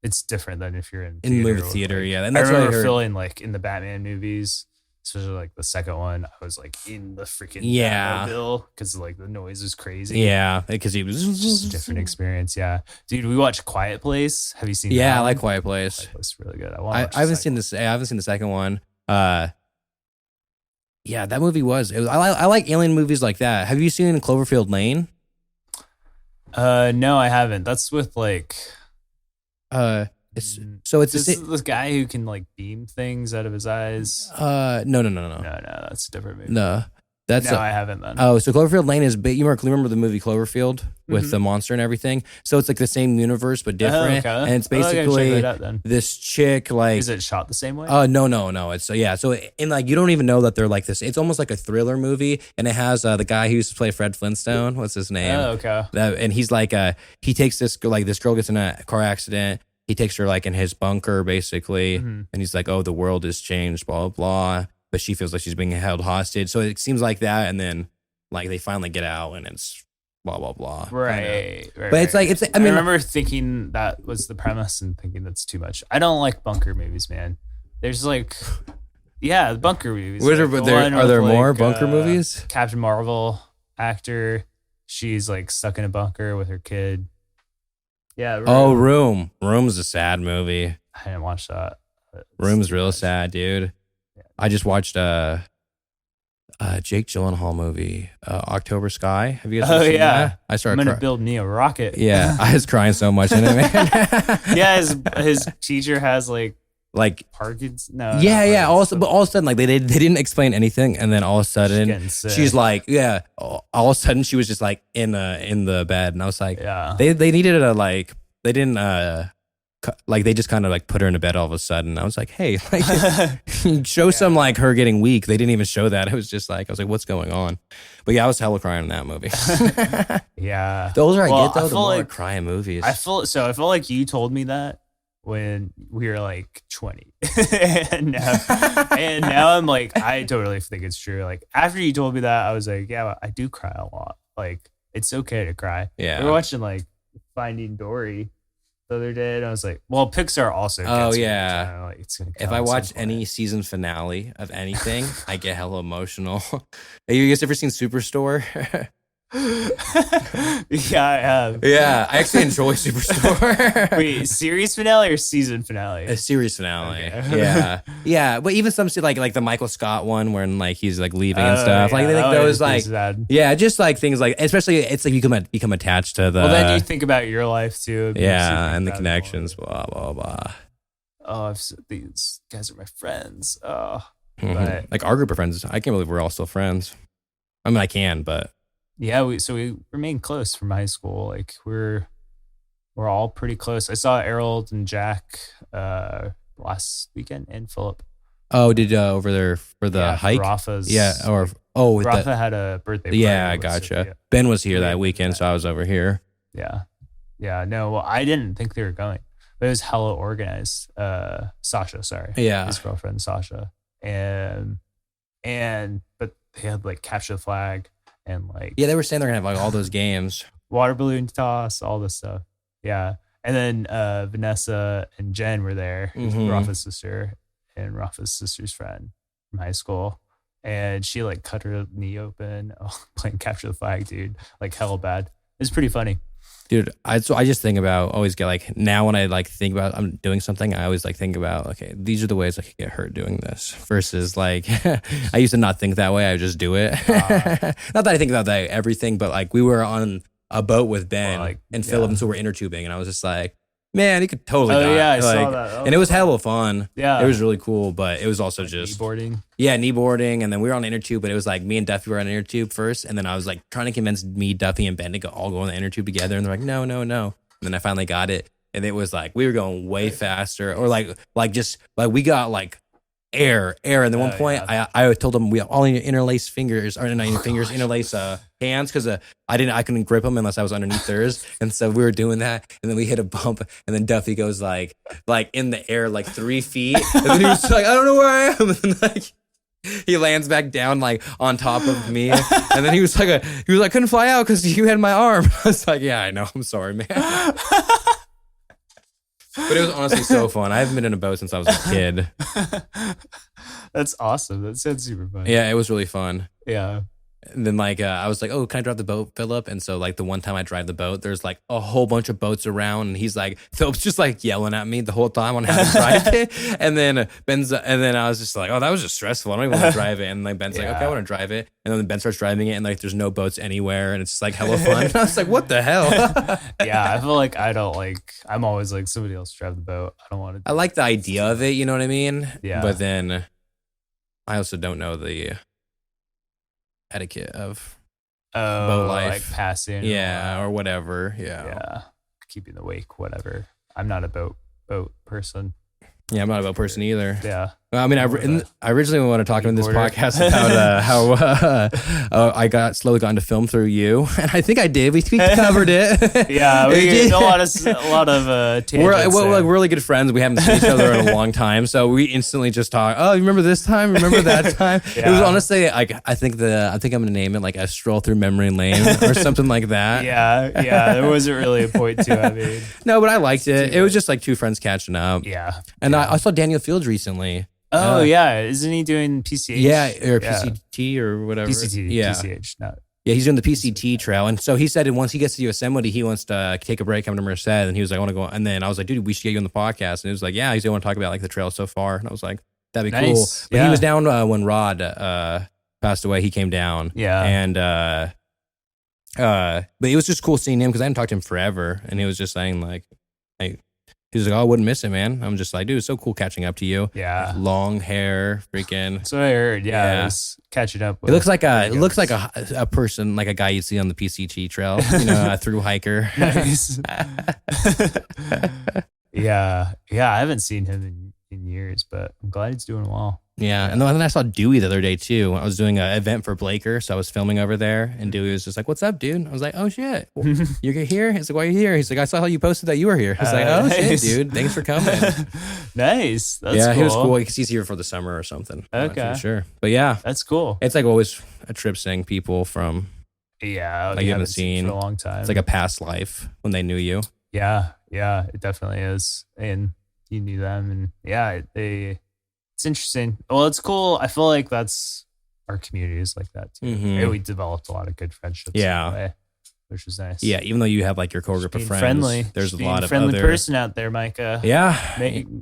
it's different than if you're in movie theater. Yeah, and that's I remember feeling like in the Batman movies, especially like the second one, I was like in the freaking Batmobile because like the noise was crazy. Yeah, because he was just a different experience. Yeah, dude, we watched Quiet Place. Have you seen? Yeah, I like Quiet Place. Quiet Place is really good. I haven't seen this. I haven't seen the second one. Yeah, that movie I like alien movies like that. Have you seen Cloverfield Lane? No, I haven't. That's with like it's this guy who can like beam things out of his eyes. No, that's a different movie. I haven't then. Oh, so Cloverfield Lane is big. You remember the movie Cloverfield with the monster and everything? So it's like the same universe but different. Oh, okay. And it's basically this chick like. Is it shot the same way? No. It's so in like you don't even know that they're like this. It's almost like a thriller movie, and it has the guy who used to play Fred Flintstone. What's his name? Oh, okay. And he's like he takes this girl gets in a car accident. He takes her like in his bunker basically, and he's like, oh, the world has changed, blah blah blah. But she feels like she's being held hostage. So it seems like that. And then like they finally get out and it's blah, blah, blah. Right. But it's like, I remember thinking that was the premise and thinking that's too much. I don't like bunker movies, man. There's like, bunker movies. Are there more bunker movies? Captain Marvel actor. She's like stuck in a bunker with her kid. Yeah. Room. Room's a sad movie. I didn't watch that. Room's real sad, dude. I just watched Jake Gyllenhaal movie, October Sky. Have you guys seen that? I'm going to build me a rocket. Yeah, I was crying so much in it, man. Yeah, his teacher has like Parkinson's. No. Yeah. All of a sudden, like they didn't explain anything, and then all of a sudden she's like, all of a sudden she was just like in the bed, and I was like, they needed they didn't. Like they just kind of like put her in a bed all of a sudden. I was like, hey, like show some like her getting weak. They didn't even show that. It was just like I was like, what's going on? But yeah, I was hella crying in that movie. Yeah, the older I get though, the more I cry in movies. I felt like you told me that when we were like 20, and now I'm like I totally think it's true. Like after you told me that, I was like, yeah, I do cry a lot. Like it's okay to cry. Yeah, we were watching like Finding Dory the other day, and I was like, well, Pixar also gets like, it's gonna if I watch any season finale of anything, I get hella emotional. Have you guys ever seen Superstore? Yeah, I have. Yeah, I actually enjoy Superstore. Wait, series finale or season finale? A series finale. Okay. Yeah. But even some like the Michael Scott one, where like he's like leaving and stuff. Yeah. Like those like sad. Yeah, just like things like especially it's like you become attached to the. Well, then you think about your life too. Yeah, and the connections. Blah blah blah. Oh, these guys are my friends. Oh, but like our group of friends, I can't believe we're all still friends. I mean, I can, but. Yeah, we remain close from high school. Like we're all pretty close. I saw Errol and Jack last weekend and Philip. Oh, did over there for the hike? Rafa's. Yeah, Rafa had a birthday party. Yeah, I gotcha. Ben was here that weekend, so I was over here. Yeah. No, well, I didn't think they were going, but it was hella organized. Sasha, sorry. Yeah. His girlfriend, Sasha. But they had like capture the flag and like. Yeah, they were saying they're going to have like all those games. Water balloon toss, all this stuff. Yeah. And then Vanessa and Jen were there, Rafa's sister and Rafa's sister's friend from high school. And she like cut her knee open playing capture the flag, dude. Like hella bad. It's pretty funny. Dude, I just think about always get like now when I like think about I'm doing something, I always like think about, okay, these are the ways I could get hurt doing this versus like I used to not think that way. I would just do it. Not that I think about that everything, but like we were on a boat with Ben and Philip, and so we're inner tubing, and I was just like, man, he could totally die. Yeah, I like, saw that. And it was hella fun. Yeah. It was really cool, but it was also like just kneeboarding. Yeah, kneeboarding, and then we were on inner tube, but it was like me and Duffy were on inner tube first, and then I was like trying to convince me, Duffy, and Ben to all go on the inner tube together, and they're like, no. And then I finally got it, and it was like we were going way faster, or like just like we got like air, and then one point I told them we all need to interlace fingers, or not even fingers, interlace hands, because I couldn't grip them unless I was underneath theirs, and so we were doing that, and then we hit a bump, and then Duffy goes like in the air like 3 feet, and then he was like, I don't know where I am, and then like he lands back down like on top of me, and then he was like couldn't fly out because you had my arm. I was like, yeah, I know, I'm sorry, man. But it was honestly so fun. I haven't been in a boat since I was a kid. That's awesome. That sounds super fun. Yeah, it was really fun. Yeah. And then like I was like, oh, can I drive the boat, Philip? And so like the one time I drive the boat, there's like a whole bunch of boats around, and he's like, Philip's just like yelling at me the whole time on how to drive it. And then I was just like, oh, that was just stressful. I don't even want to drive it. And like Ben's like, okay, I want to drive it. And then Ben starts driving it, and like there's no boats anywhere, and it's just like hella fun. And I was like, what the hell? Yeah, I feel like I'm always like, somebody else drive the boat. I don't want to. I like the idea of it, you know what I mean? Yeah. But then I also don't know the etiquette of boat life, like passing, or whatever. Yeah, keeping the wake, whatever. I'm not a boat person. Yeah, I'm not a boat person either. Yeah. I mean, I originally want to talk in this podcast about how I slowly got into film through you, and I think I did. We covered it. Yeah, we did a lot of tangents. We're like really good friends. We haven't seen each other in a long time, so we instantly just talk. Oh, you remember this time? Remember that time? Yeah. It was honestly like I think I'm gonna name it like a stroll through memory lane or something like that. Yeah. There wasn't really a point to it. I mean, no, but I liked it. It was just like two friends catching up. Yeah. And I saw Daniel Fields recently. Oh yeah, isn't he doing PCH? Yeah, or PCT or whatever. PCT, yeah. PCH. Not. Yeah, he's doing the PCT trail, and so he said once he gets to Yosemite, he wants to take a break, come to Merced, and he was like, I want to go. And then I was like, dude, we should get you on the podcast. And he was like, yeah, he's going to talk about like the trail so far. And I was like, that'd be cool. But he was down when Rod passed away. He came down. Yeah, and but it was just cool seeing him because I hadn't talked to him forever, and he was just saying like, hey. He was like, oh, I wouldn't miss it, man. I'm just like, dude, it's so cool catching up to you. Yeah. Like, long hair, freaking. That's what I heard. Yeah. I was catching up with. It looks like a person, like a guy you'd see on the PCT trail, a through hiker. Nice. Yeah. I haven't seen him in years, but I'm glad he's doing well. Yeah. And then I saw Dewey the other day too. I was doing an event for Blaker, so I was filming over there, and Dewey was just like, what's up, dude? I was like, oh shit, you're here? He's like, why are you here? He's like, I saw how you posted that you were here. I was like, oh nice. Shit, dude, thanks for coming. Nice. That's cool. He was cool because he's here for the summer or something. Okay. Sure. But yeah. That's cool. It's like always a trip seeing people from like you haven't seen for a long time. It's like a past life when they knew you. Yeah, it definitely is. And you knew them, and it's interesting. Well, it's cool. I feel like our community is like that too. Mm-hmm. And we developed a lot of good friendships. Yeah. That way, which is nice. Yeah, even though you have like your core group of friends, friendly. There's a lot of friendly other person out there, Micah. Yeah,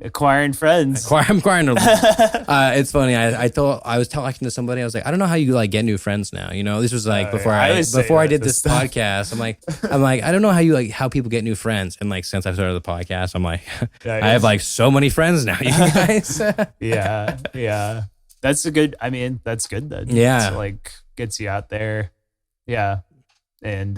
acquiring friends. I'm acquiring. It's funny. I was talking to somebody. I was like, I don't know how you like get new friends now. This was like before I did this podcast. I'm like, I don't know how people get new friends. And like since I started the podcast, I'm like, I have like so many friends now. You guys. Yeah. That's good then. Yeah. It's like gets you out there. Yeah. And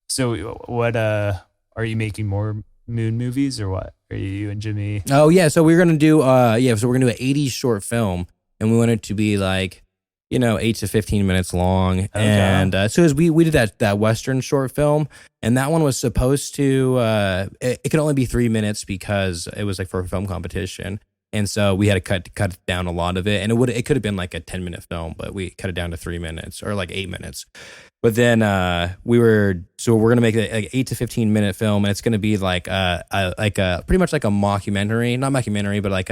so what are you making more moon movies or what? Are you and Jimmy? Oh yeah, so we're gonna do so we're gonna do an 80s short film, and we want it to be like 8 to 15 minutes long. Okay. And so as we did that Western short film, and that one was supposed to, it could only be 3 minutes because it was like for a film competition. And so we had to cut down a lot of it. And it could have been like a 10-minute film, but we cut it down to 3 minutes or like 8 minutes. But then we're going to make it like 8 to 15 minute film. And it's going to be like pretty much like a mockumentary, not mockumentary, but like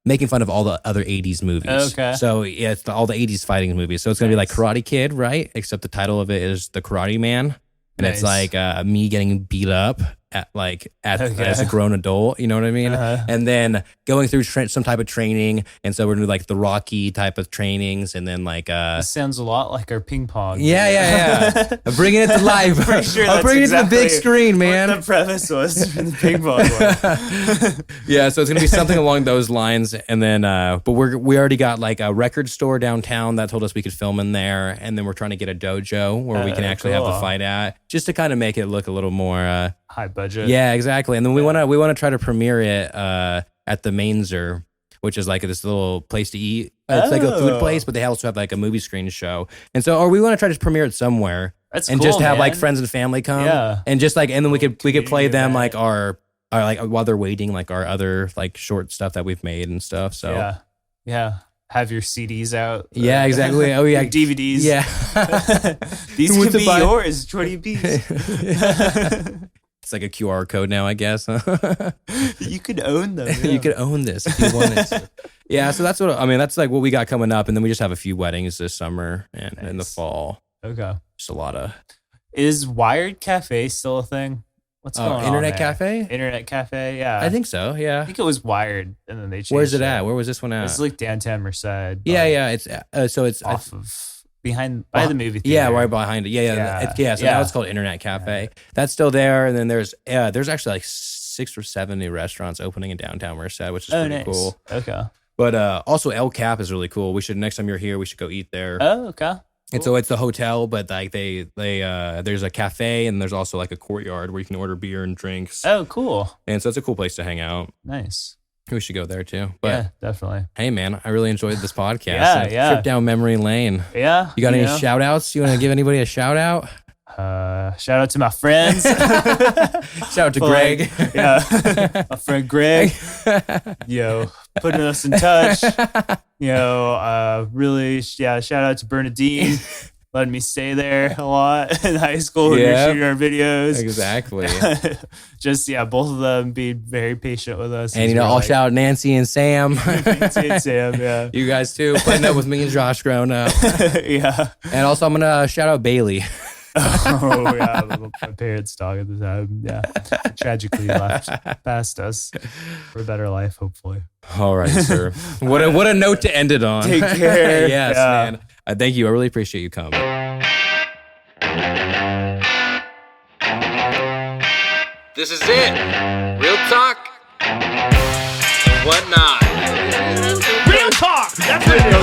making fun of all the other 80s movies. Okay. So yeah, it's all the 80s fighting movies. So it's going to be like Karate Kid, right? Except the title of it is The Karate Man. And it's like me getting beat up as a grown adult, you know what I mean? And then going through some type of training. And so we're going to do like the Rocky type of trainings. And then like... This sounds a lot like our ping pong. Yeah. I'm bringing it to life. I'm sure I'm bringing it to the big screen, man. What the premise was for the ping pong one. Yeah, so it's going to be something along those lines. And then, but we already got like a record store downtown that told us we could film in there. And then we're trying to get a dojo where we can actually have the fight at, just to kind of make it look a little more... high budget. Yeah, exactly. And then we want to try to premiere it at the Mainzer, which is like this little place to eat. It's like a food place, but they also have like a movie screen show. And so, or we want to try to premiere it somewhere. That's and cool, just have man. like friends and family come. Yeah. And just like, and then we could play them like our like while they're waiting, like our other like short stuff that we've made and stuff. So yeah. Have your CDs out. Yeah, exactly. Oh yeah, DVDs. Yeah. These could be yours. 20 piece. It's like a QR code now, I guess. You could own them. Yeah. You could own this if you wanted to. Yeah, so that's that's like what we got coming up. And then we just have a few weddings this summer and in the fall. Okay. Just a lot of... Is Wired Cafe still a thing? What's going on Internet there? Cafe? Internet Cafe, yeah. I think so, yeah. I think it was Wired, and then they changed Where's it at? Where was this one at? It's like downtown Merced. Yeah. It's so it's off of... by the movie theater. Yeah, right behind it. Yeah. So now it's called Internet Cafe. Yeah. That's still there. And then there's actually like 6 or 7 new restaurants opening in downtown Merced, which is pretty cool. Okay. But also El Cap is really cool. Next time you're here, we should go eat there. Oh, okay. Cool. And so it's a hotel, but like they there's a cafe and there's also like a courtyard where you can order beer and drinks. Oh, cool. And so it's a cool place to hang out. Nice. We should go there too. But yeah, definitely. Hey man, I really enjoyed this podcast. Yeah. Trip down memory lane. Yeah. You got any shout outs? You want to give anybody a shout out? Shout out to my friends. Shout out to Greg. My friend Greg. Putting us in touch. Really, shout out to Bernadine. Letting me stay there a lot in high school when we were shooting our videos. Exactly. Just, both of them being very patient with us. And, I'll shout out Nancy and Sam. Nancy and Sam, yeah. You guys, too, putting up with me and Josh growing up. Yeah. And also, I'm going to shout out Bailey. Oh, yeah. My parents' dog at the time. Yeah. Tragically left past us for a better life, hopefully. All right, sir. What a note to end it on. Take care. Yes, man. Thank you. I really appreciate you coming. This is it. Real talk and whatnot. Real talk. That's what it is.